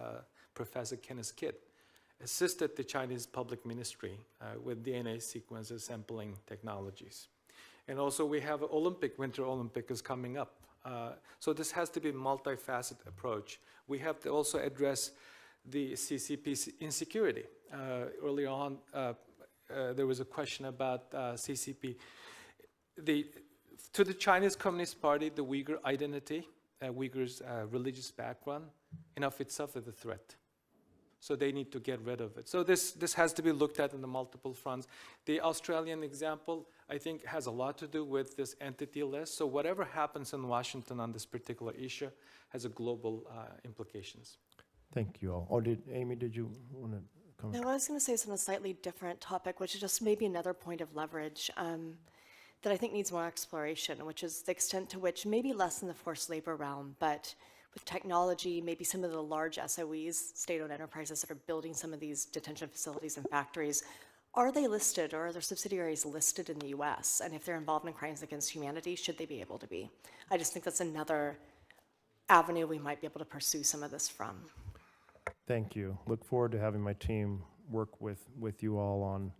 Professor Kenneth Kidd, assisted the Chinese public ministry with DNA sequences sampling technologies. And also we have Winter Olympic is coming up. So this has to be a multifaceted approach. We have to also address the CCP insecurity. Earlier on, there was a question about CCP. To the Chinese Communist Party, the Uyghur identity, Uyghurs' religious background, in of itself is a threat. So they need to get rid of it. So this has to be looked at in the multiple fronts. The Australian example, I think, has a lot to do with this entity list. So whatever happens in Washington on this particular issue has a global implications. Thank you all. Amy, did you want to comment? No, I was going to say it's on a slightly different topic, which is just maybe another point of leverage that I think needs more exploration, which is the extent to which, maybe less in the forced labor realm, but with technology, maybe some of the large SOEs, state-owned enterprises that are building some of these detention facilities and factories, are they listed or are their subsidiaries listed in the US? And if they're involved in crimes against humanity, should they be able to be? I just think that's another avenue we might be able to pursue some of this from. Thank you. Look forward to having my team work with you all on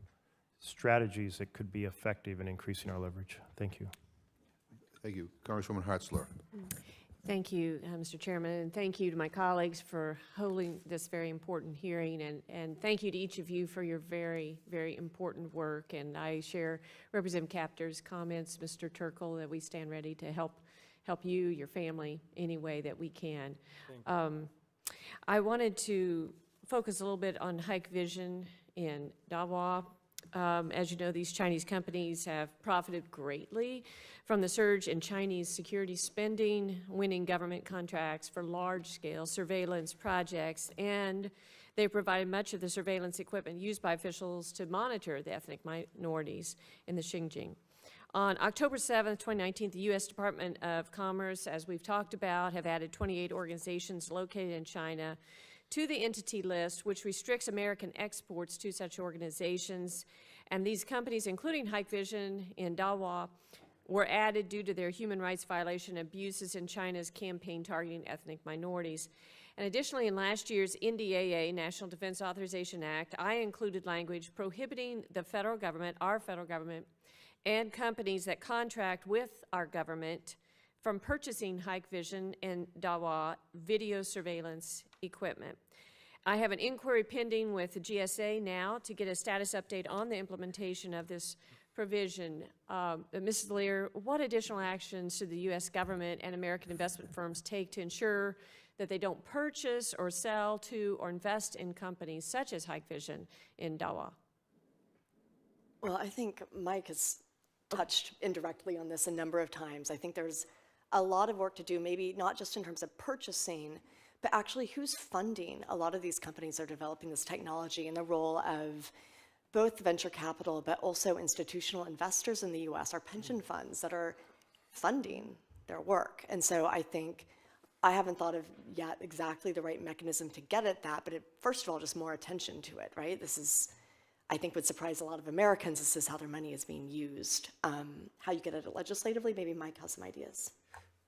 strategies that could be effective in increasing our leverage. Thank you. Thank you. Congresswoman Hartzler. Thank you, Mr. Chairman, and thank you to my colleagues for holding this very important hearing, and thank you to each of you for your very, very important work. And I share Representative Capter's comments, Mr. Turkle, that we stand ready to help you, your family, any way that we can. I wanted to focus a little bit on Hike Vision in Dawah. As you know, these Chinese companies have profited greatly from the surge in Chinese security spending, winning government contracts for large-scale surveillance projects, and they provided much of the surveillance equipment used by officials to monitor the ethnic minorities in the Xinjiang. On October 7th, 2019, the U.S. Department of Commerce, as we've talked about, have added 28 organizations located in China to the entity list, which restricts American exports to such organizations. And these companies, including Hike Vision in Dawah, were added due to their human rights violation abuses in China's campaign targeting ethnic minorities. And additionally, in last year's NDAA, National Defense Authorization Act, I included language prohibiting the federal government, our federal government, and companies that contract with our government from purchasing Hike Vision and Dawah video surveillance equipment. I have an inquiry pending with the GSA now to get a status update on the implementation of this provision. Mrs. Lear, what additional actions should the U.S. government and American investment firms take to ensure that they don't purchase or sell to or invest in companies such as Hike Vision in Dawah? Well, I think Mike has touched indirectly on this a number of times. I think there's a lot of work to do, maybe not just in terms of purchasing, but actually who's funding a lot of these companies that are developing this technology, and the role of both venture capital but also institutional investors in the US, our pension funds that are funding their work. And so I think I haven't thought of yet exactly the right mechanism to get at that, but first of all, just more attention to it, right? This is, I think, would surprise a lot of Americans. This is how their money is being used. How you get at it legislatively, maybe Mike has some ideas.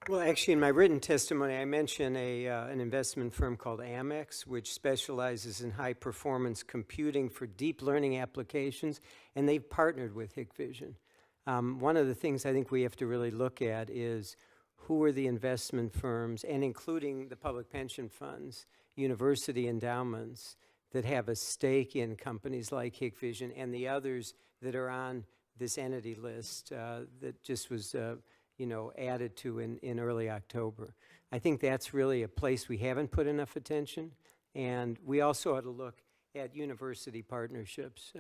Well, actually, in my written testimony, I mention an investment firm called Amex, which specializes in high-performance computing for deep learning applications, and they've partnered with Hikvision. One of the things I think we have to really look at is who are the investment firms, and including the public pension funds, university endowments, that have a stake in companies like Hikvision and the others that are on this entity list that just was added to in early October. I think that's really a place we haven't put enough attention, and we also ought to look at university partnerships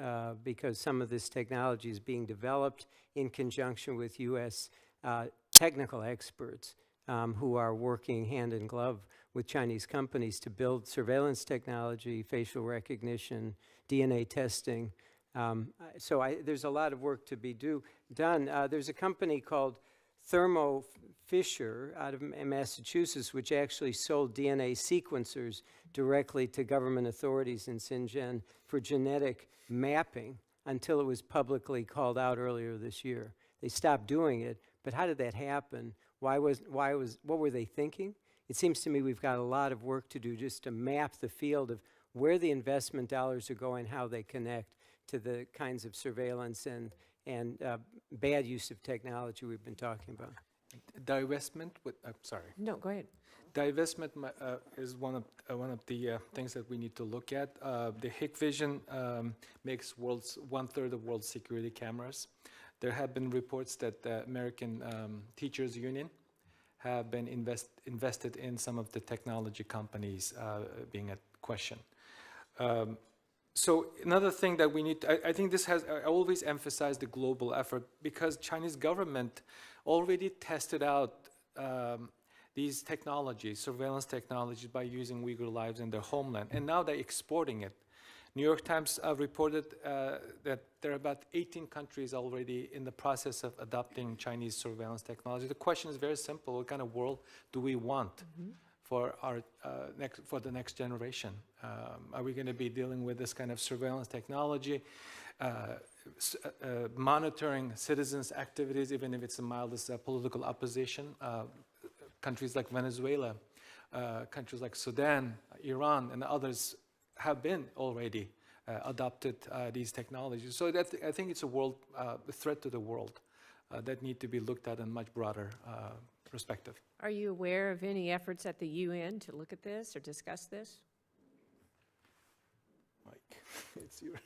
because some of this technology is being developed in conjunction with U.S. Technical experts who are working hand in glove with Chinese companies to build surveillance technology, facial recognition, DNA testing. There's a lot of work to be done. There's a company called Thermo Fisher out of Massachusetts, which actually sold DNA sequencers directly to government authorities in Xinjiang for genetic mapping until it was publicly called out earlier this year. They stopped doing it, but how did that happen? What were they thinking? It seems to me we've got a lot of work to do just to map the field of where the investment dollars are going, how they connect to the kinds of surveillance and bad use of technology we've been talking about. Divestment, sorry. No, go ahead. Divestment is one of the things that we need to look at. The Hikvision makes 1/3 of world security cameras. There have been reports that the American Teachers Union have been invested in some of the technology companies being at question. So another thing that we need, I think this has, I always emphasize the global effort because Chinese government already tested out these technologies, surveillance technologies, by using Uyghur lives in their homeland, and now they're exporting it. New York Times reported that there are about 18 countries already in the process of adopting Chinese surveillance technology. The question is very simple: what kind of world do we want for our for the next generation? Are we going to be dealing with this kind of surveillance technology, monitoring citizens' activities, even if it's the mildest political opposition? Countries like Venezuela, countries like Sudan, Iran, and others have been already adopted these technologies. So that, I think it's a world a threat to the world that need to be looked at in much broader perspective. Are you aware of any efforts at the UN to look at this or discuss this? Mike, it's your.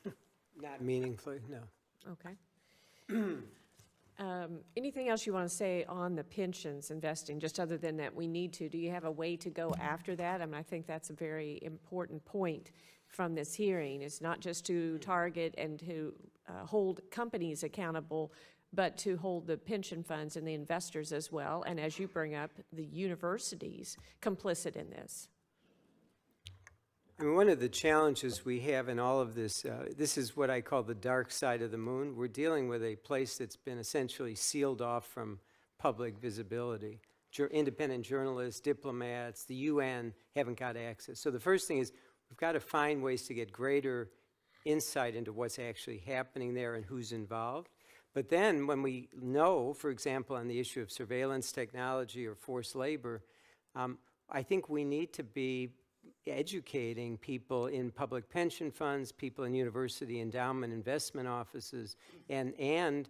Not meaningfully, no. Okay. Anything else you want to say on the pensions investing, just other than that we need to? Do you have a way to go after that? I mean, I think that's a very important point from this hearing. It's not just to target and to hold companies accountable, but to hold the pension funds and the investors as well, and as you bring up, the universities complicit in this. I mean, one of the challenges we have in all of this, this is what I call the dark side of the moon. We're dealing with a place that's been essentially sealed off from public visibility. Independent journalists, diplomats, the UN haven't got access. So the first thing is we've got to find ways to get greater insight into what's actually happening there and who's involved. But then when we know, for example, on the issue of surveillance technology or forced labor, I think we need to be educating people in public pension funds, people in university endowment investment offices, and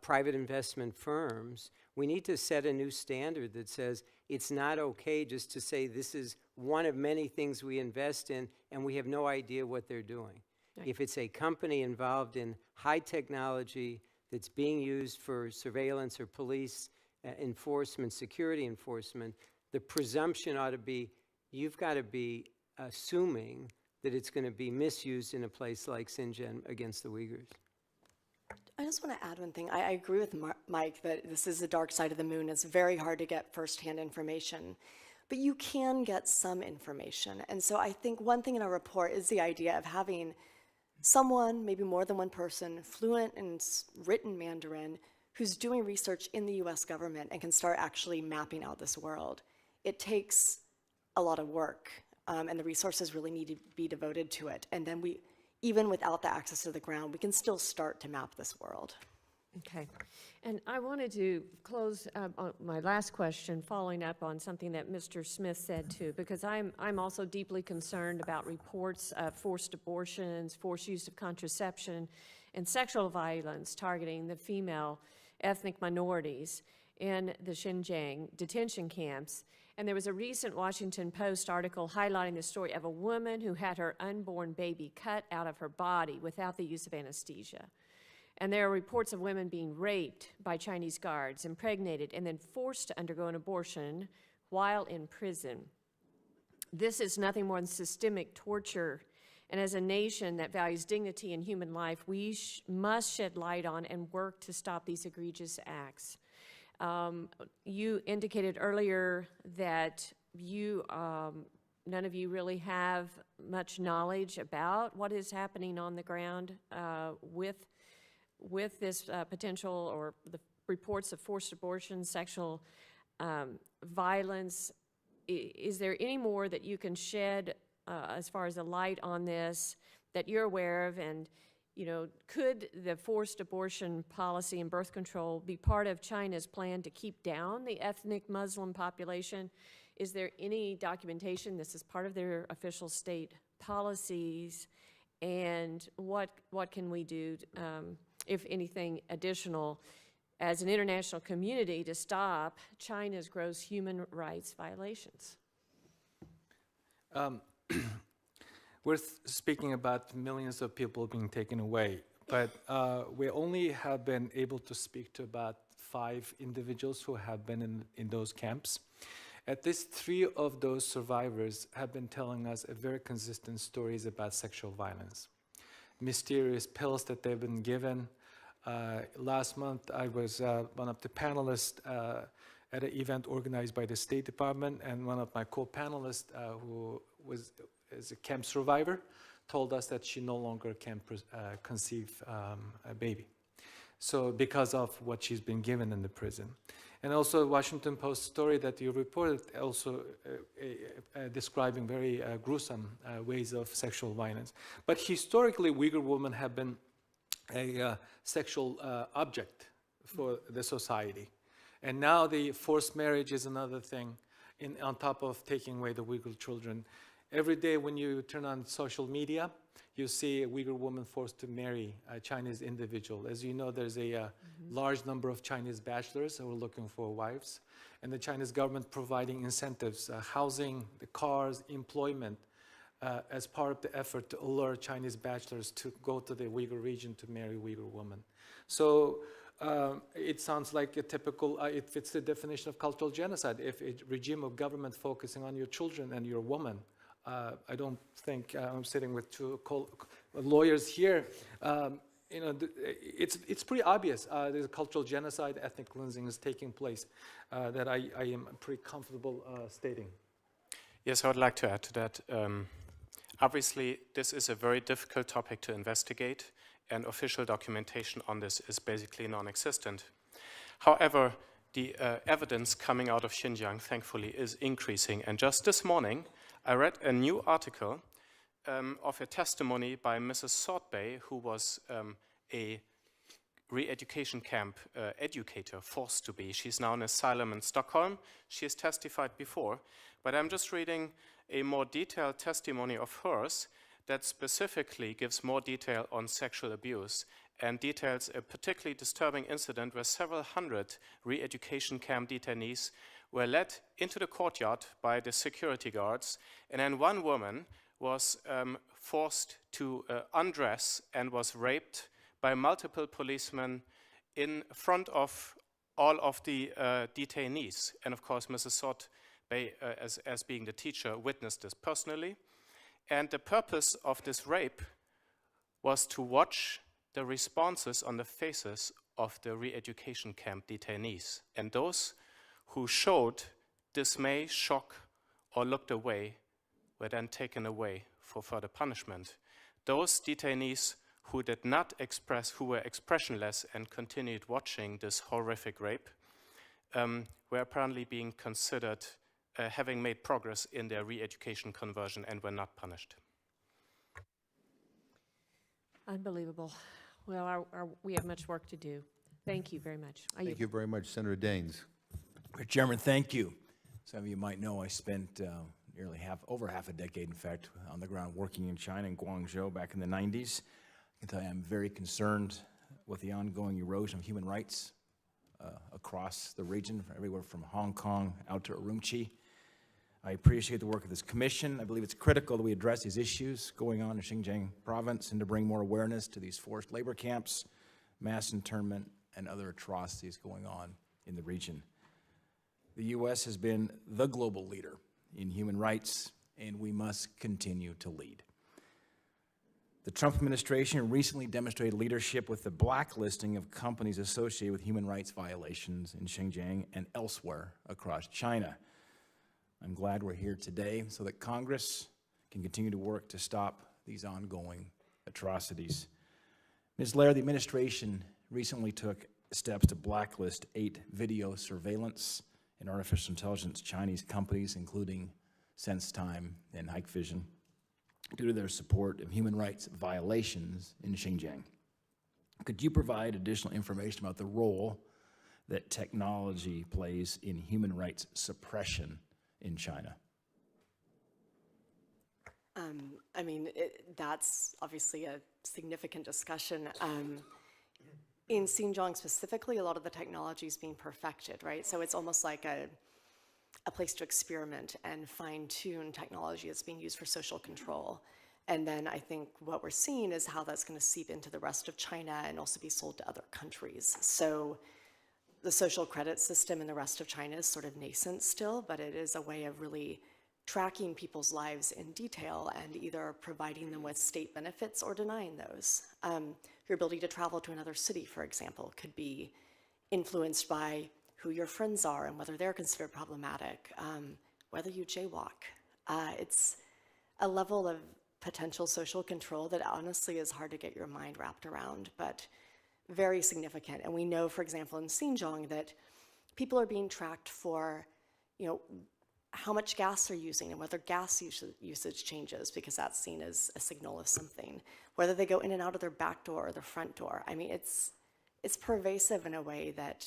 private investment firms. We need to set a new standard that says it's not okay just to say this is one of many things we invest in and we have no idea what they're doing. Right. If it's a company involved in high technology that's being used for surveillance or police enforcement, security enforcement, the presumption ought to be you've got to be assuming that it's going to be misused in a place like Xinjiang against the Uyghurs. I just want to add one thing. I agree with Mike that this is the dark side of the moon. It's very hard to get firsthand information, but you can get some information. And so I think one thing in our report is the idea of having someone, maybe more than one person, fluent in written Mandarin, who's doing research in the US government and can start actually mapping out this world. It takes a lot of work, and the resources really need to be devoted to it. And then even without the access to the ground, we can still start to map this world. Okay. And I wanted to close on my last question, following up on something that Mr. Smith said too, because I'm also deeply concerned about reports of forced abortions, forced use of contraception, and sexual violence targeting the female ethnic minorities in the Xinjiang detention camps. And there was a recent Washington Post article highlighting the story of a woman who had her unborn baby cut out of her body without the use of anesthesia. And there are reports of women being raped by Chinese guards, impregnated, and then forced to undergo an abortion while in prison. This is nothing more than systemic torture. And as a nation that values dignity and human life, we must shed light on and work to stop these egregious acts. You indicated earlier that none of you really have much knowledge about what is happening on the ground with this potential or the reports of forced abortion, sexual violence. Is there any more that you can shed as far as a light on this that you're aware of? And could the forced abortion policy and birth control be part of China's plan to keep down the ethnic Muslim population? Is there any documentation this is part of their official state policies? And what can we do if anything additional, as an international community to stop China's gross human rights violations? We're speaking about millions of people being taken away, but we only have been able to speak to about 5 individuals who have been in those camps. At least 3 of those survivors have been telling us a very consistent stories about sexual violence. Mysterious pills that they've been given. Last month, I was one of the panelists at an event organized by the State Department, and one of my co-panelists who is a camp survivor told us that she no longer can conceive a baby. So because of what she's been given in the prison. And also a Washington Post story that you reported also describing very gruesome ways of sexual violence. But historically, Uyghur women have been a sexual object for the society. And now the forced marriage is another thing on top of taking away the Uyghur children. Every day when you turn on social media, you see a Uyghur woman forced to marry a Chinese individual. As you know, there's a large number of Chinese bachelors who are looking for wives, and the Chinese government providing incentives, housing, the cars, employment, as part of the effort to allure Chinese bachelors to go to the Uyghur region to marry Uyghur women. So it sounds like a typical, it fits the definition of cultural genocide. If a regime of government focusing on your children and your woman, I don't think I'm sitting with 2 lawyers here. You know, it's pretty obvious. There's a cultural genocide, ethnic cleansing is taking place that I am pretty comfortable stating. Yes, I would like to add to that. Obviously, this is a very difficult topic to investigate, and official documentation on this is basically non-existent. However, the evidence coming out of Xinjiang, thankfully, is increasing. And just this morning, I read a new article of a testimony by Mrs. Sortbay, who was a re-education camp educator, forced to be. She's now in asylum in Stockholm. She has testified before, but I'm just reading a more detailed testimony of hers that specifically gives more detail on sexual abuse and details a particularly disturbing incident where several hundred re-education camp detainees were led into the courtyard by the security guards, and then one woman was forced to undress and was raped by multiple policemen in front of all of the detainees. And of course, Mrs. Sortbay, as being the teacher, witnessed this personally. And the purpose of this rape was to watch the responses on the faces of the re-education camp detainees. And those who showed dismay, shock, or looked away were then taken away for further punishment. Those detainees who did not express, who were expressionless and continued watching this horrific rape, were apparently being considered having made progress in their re-education conversion and were not punished. Unbelievable. Well, we have much work to do. Thank you very much. Thank you very much, Senator Daines. Mr. Chairman, thank you. Some of you might know I spent nearly over half a decade, in fact, on the ground working in China, in Guangzhou, back in the 90s. I can tell you I'm very concerned with the ongoing erosion of human rights across the region, everywhere from Hong Kong out to Urumqi. I appreciate the work of this commission. I believe it's critical that we address these issues going on in Xinjiang province and to bring more awareness to these forced labor camps, mass internment, and other atrocities going on in the region. The U.S. has been the global leader in human rights, and we must continue to lead. The Trump administration recently demonstrated leadership with the blacklisting of companies associated with human rights violations in Xinjiang and elsewhere across China. I'm glad we're here today so that Congress can continue to work to stop these ongoing atrocities. Ms. Laird, the administration recently took steps to blacklist 8 video surveillance and artificial intelligence Chinese companies, including SenseTime and Hikvision, due to their support of human rights violations in Xinjiang. Could you provide additional information about the role that technology plays in human rights suppression in China? I mean, that's obviously a significant discussion. In Xinjiang specifically, a lot of the technology is being perfected, right? So it's almost like a place to experiment and fine-tune technology that's being used for social control. And then I think what we're seeing is how that's going to seep into the rest of China and also be sold to other countries. So the social credit system in the rest of China is sort of nascent still, but it is a way of really tracking people's lives in detail and either providing them with state benefits or denying those. Your ability to travel to another city, for example, could be influenced by who your friends are and whether they're considered problematic, whether you jaywalk. It's a level of potential social control that honestly is hard to get your mind wrapped around, but very significant. And we know, for example, in Xinjiang that people are being tracked for, how much gas they're using and whether gas usage changes, because that's seen as a signal of something, whether they go in and out of their back door or their front door. I mean, it's pervasive in a way that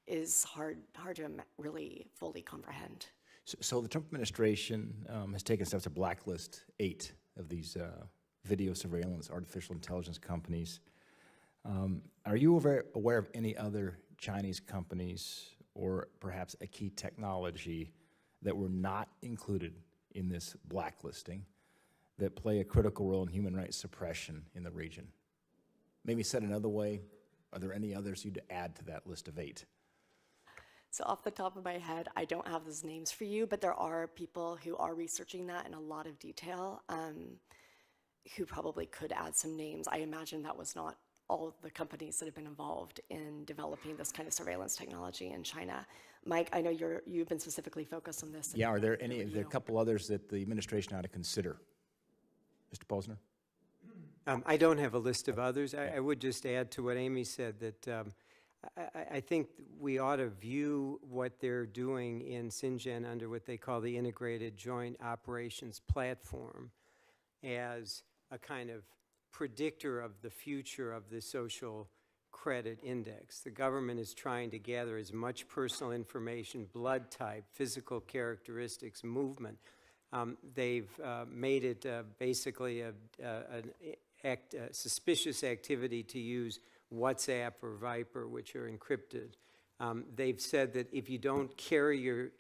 is hard to really fully comprehend. So the Trump administration has taken steps to blacklist 8 of these video surveillance artificial intelligence companies. Are you aware of any other Chinese companies or perhaps a key technology that were not included in this blacklisting that play a critical role in human rights suppression in the region? Maybe said another way, are there any others you'd add to that list of 8? So off the top of my head, I don't have those names for you, but there are people who are researching that in a lot of detail who probably could add some names. I imagine that was not all of the companies that have been involved in developing this kind of surveillance technology in China. Mike, I know you've been specifically focused on this. Yeah, are there a couple others that the administration ought to consider? Mr. Posner? I don't have a list of others. I would just add to what Amy said that I think we ought to view what they're doing in Xinjiang under what they call the Integrated Joint Operations Platform as a kind of predictor of the future of the social credit index. The government is trying to gather as much personal information, blood type, physical characteristics, movement. They've made it basically a suspicious activity to use WhatsApp or Viper, which are encrypted. They've said that if you don't carry your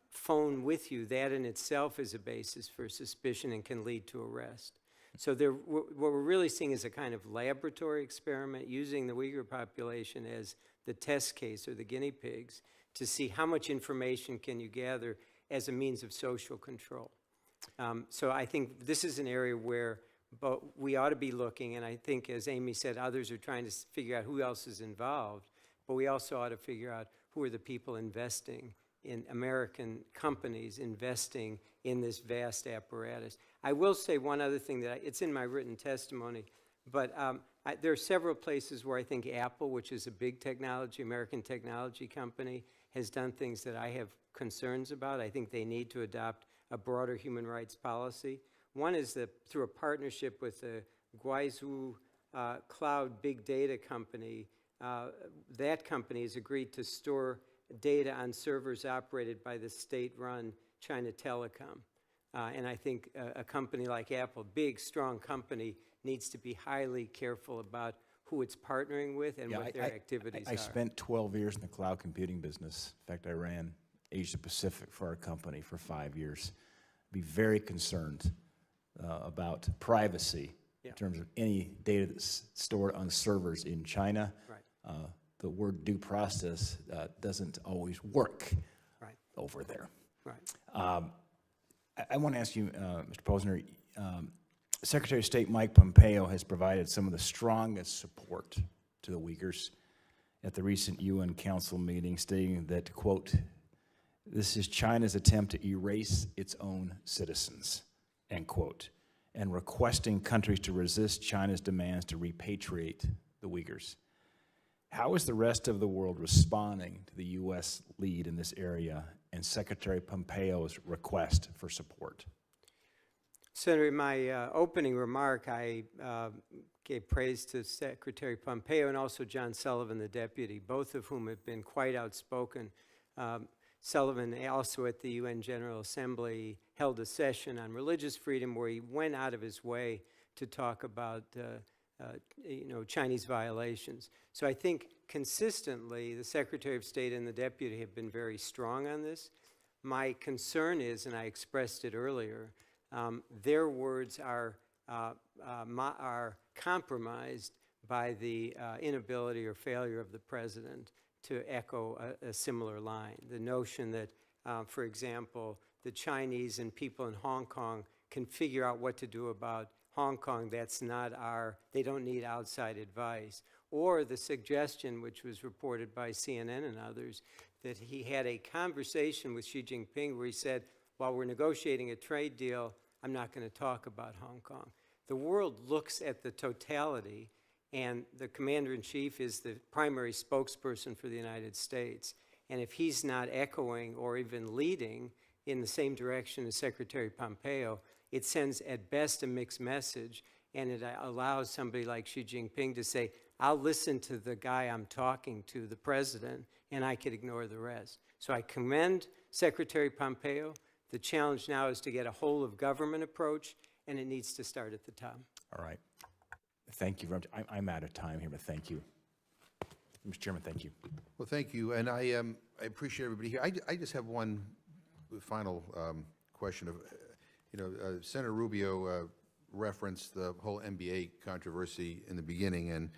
phone with you, that in itself is a basis for suspicion and can lead to arrest. So what we're really seeing is a kind of laboratory experiment using the Uyghur population as the test case or the guinea pigs to see how much information can you gather as a means of social control. So I think this is an area where we ought to be looking, and I think, as Amy said, others are trying to figure out who else is involved, but we also ought to figure out who are the people investing in American companies investing in this vast apparatus. I will say one other thing that it's in my written testimony, but there are several places where I think Apple, which is a big American technology company, has done things that I have concerns about. I think they need to adopt a broader human rights policy. One is through a partnership with the Guizhou cloud big data company. That company has agreed to store data on servers operated by the state-run China Telecom. And I think a company like Apple, big, strong company, needs to be highly careful about who it's partnering with and what their activities are. I spent 12 years in the cloud computing business. In fact, I ran Asia Pacific for our company for 5 years. Be very concerned about privacy in terms of any data that's stored on servers in China. Right. The word due process doesn't always work over there. Right. I want to ask you, Mr. Posner, Secretary of State Mike Pompeo has provided some of the strongest support to the Uyghurs at the recent UN Council meeting, stating that, quote, this is China's attempt to erase its own citizens, end quote, and requesting countries to resist China's demands to repatriate the Uyghurs. How is the rest of the world responding to the U.S. lead in this area and Secretary Pompeo's request for support? Senator, in my opening remark, I gave praise to Secretary Pompeo and also John Sullivan, the deputy, both of whom have been quite outspoken. Sullivan, also at the UN General Assembly, held a session on religious freedom where he went out of his way to talk about Chinese violations. So I think consistently the Secretary of State and the Deputy have been very strong on this. My concern is, and I expressed it earlier, their words are compromised by the inability or failure of the President to echo a similar line. The notion that, for example, the Chinese and people in Hong Kong can figure out what to do about Hong Kong, that's not they don't need outside advice. Or the suggestion, which was reported by CNN and others, that he had a conversation with Xi Jinping where he said, while we're negotiating a trade deal, I'm not going to talk about Hong Kong. The world looks at the totality, and the Commander-in-Chief is the primary spokesperson for the United States. And if he's not echoing or even leading in the same direction as Secretary Pompeo, it sends at best a mixed message, and it allows somebody like Xi Jinping to say, I'll listen to the guy I'm talking to, the president, and I could ignore the rest. So I commend Secretary Pompeo. The challenge now is to get a whole of government approach, and it needs to start at the top. All right. Thank you very much. I'm out of time here, but thank you. Mr. Chairman, thank you. Well, thank you, and I appreciate everybody here. I just have one final question of, Senator Rubio referenced the whole NBA controversy in the beginning, and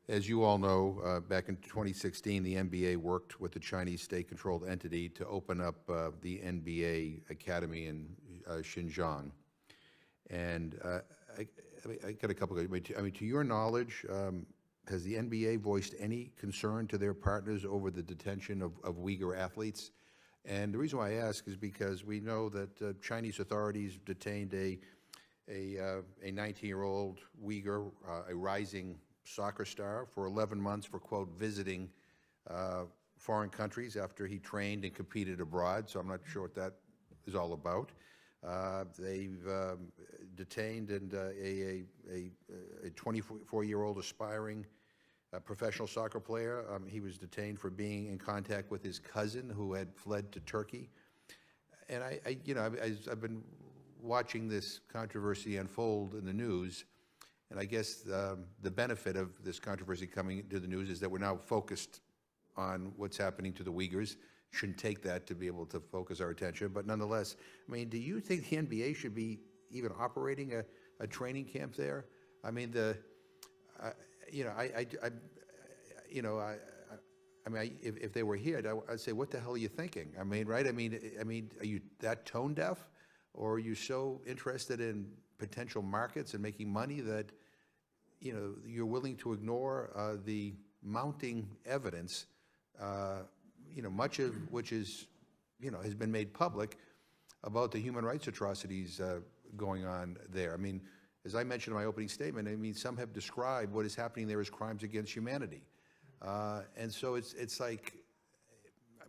as you all know, back in 2016, the NBA worked with the Chinese state-controlled entity to open up the NBA Academy in Xinjiang. And I got a couple of, to your knowledge, has the NBA voiced any concern to their partners over the detention of Uyghur athletes? And the reason why I ask is because we know that Chinese authorities detained a 19-year-old Uyghur, a rising soccer star, for 11 months for, quote, visiting foreign countries after he trained and competed abroad. So I'm not sure what that is all about. They've detained a 24-year-old aspiring professional soccer player. He was detained for being in contact with his cousin who had fled to Turkey. And I've been watching this controversy unfold in the news, and I guess the benefit of this controversy coming to the news is that we're now focused on what's happening to the Uyghurs. Shouldn't take that to be able to focus our attention, but nonetheless, do you think the NBA should be even operating a training camp there? If they were here, I'd say, what the hell are you thinking? Right? Are you that tone deaf, or are you so interested in potential markets and making money that, you're willing to ignore the mounting evidence, much of which is, has been made public about the human rights atrocities going on there? As I mentioned in my opening statement, some have described what is happening there as crimes against humanity. And so it's like,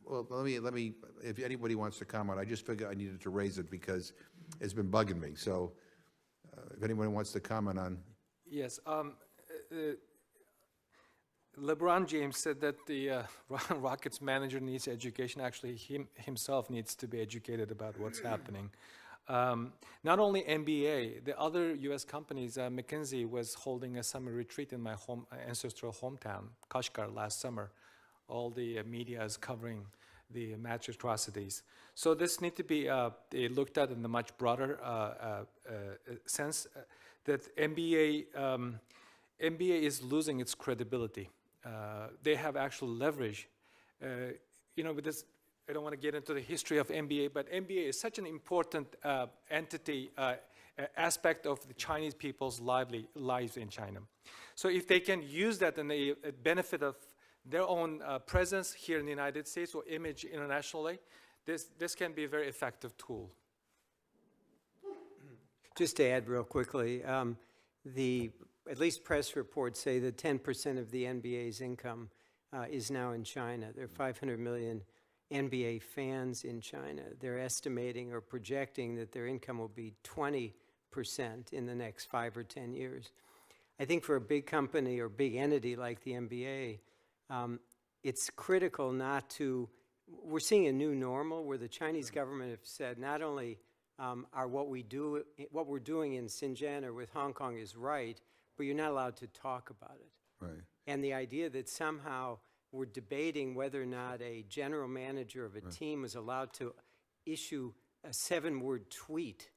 well, let me, if anybody wants to comment, I just figured I needed to raise it because it's been bugging me. So if anyone wants to comment on. Yes. LeBron James said that the Rockets manager needs education. Actually, himself needs to be educated about what's happening. Not only NBA, the other U.S. companies, McKinsey was holding a summer retreat in my ancestral hometown, Kashgar, last summer. All the media is covering the match atrocities. So this needs to be looked at in a much broader sense, that NBA is losing its credibility. They have actual leverage. With this, I don't want to get into the history of NBA, but NBA is such an important entity, aspect of the Chinese people's lives in China. So if they can use that and the benefit of their own presence here in the United States or image internationally, this can be a very effective tool. Just to add real quickly, at least press reports say that 10% of the NBA's income is now in China. There are 500 million NBA fans in China. They're estimating or projecting that their income will be 20% in the next 5 or 10 years. I think for a big company or big entity like the NBA, it's critical not to, we're seeing a new normal where the Chinese government have said not only are what we're doing in Xinjiang or with Hong Kong is right, but you're not allowed to talk about it. Right. And the idea that somehow we're debating whether or not a general manager of a team is allowed to issue a 7-word tweet,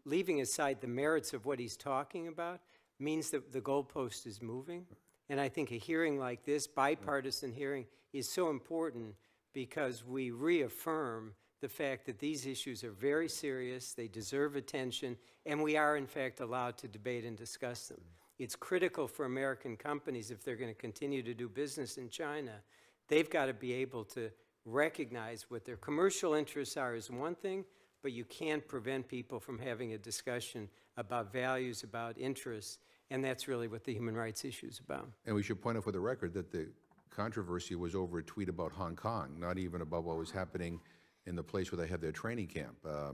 leaving aside the merits of what he's talking about, means that the goalpost is moving. And I think a hearing like this, bipartisan hearing, is so important because we reaffirm the fact that these issues are very serious, they deserve attention, and we are, in fact, allowed to debate and discuss them. It's critical for American companies, if they're going to continue to do business in China, they've got to be able to recognize what their commercial interests are is one thing, but you can't prevent people from having a discussion about values, about interests, and that's really what the human rights issue is about. And we should point out for the record that the controversy was over a tweet about Hong Kong, not even about what was happening in the place where they have their training camp. I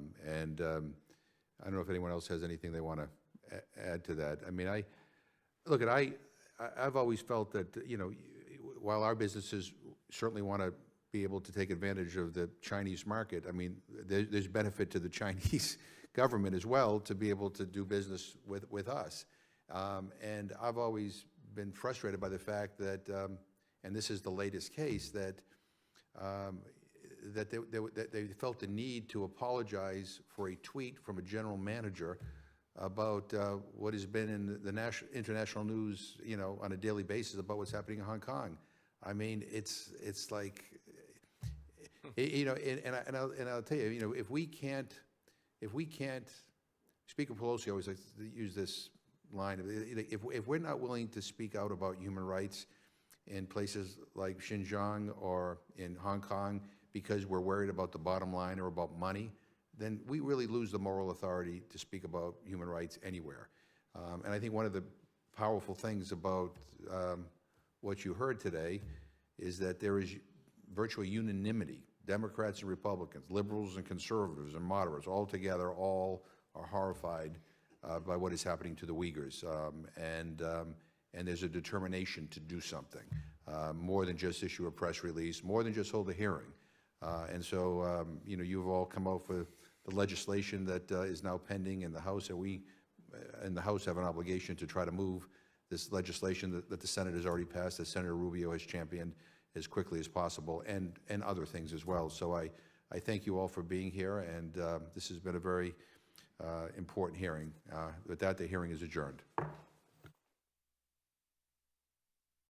don't know if anyone else has anything they want to add to that. I mean, I've always felt that, you know, while our businesses certainly want to be able to take advantage of the Chinese market, I mean, there's benefit to the Chinese government as well to be able to do business with us. And I've always been frustrated by the fact that, and this is the latest case, that they felt the need to apologize for a tweet from a general manager about what has been in the international news, you know, on a daily basis about what's happening in Hong Kong. I mean, it's like, you know, and I'll tell you, you know, if we can't, Speaker Pelosi always likes to use this line, if we're not willing to speak out about human rights in places like Xinjiang or in Hong Kong because we're worried about the bottom line or about money, then we really lose the moral authority to speak about human rights anywhere. And I think one of the powerful things about what you heard today is that there is virtually unanimity. Democrats and Republicans, liberals and conservatives and moderates, all together, all are horrified by what is happening to the Uyghurs. And there's a determination to do something, more than just issue a press release, more than just hold a hearing. And so, you know, you've all come out for the legislation that is now pending in the House, and we in the House have an obligation to try to move this legislation that the Senate has already passed, that Senator Rubio has championed as quickly as possible, and other things as well. So I thank you all for being here, and this has been a very important hearing. With that, the hearing is adjourned.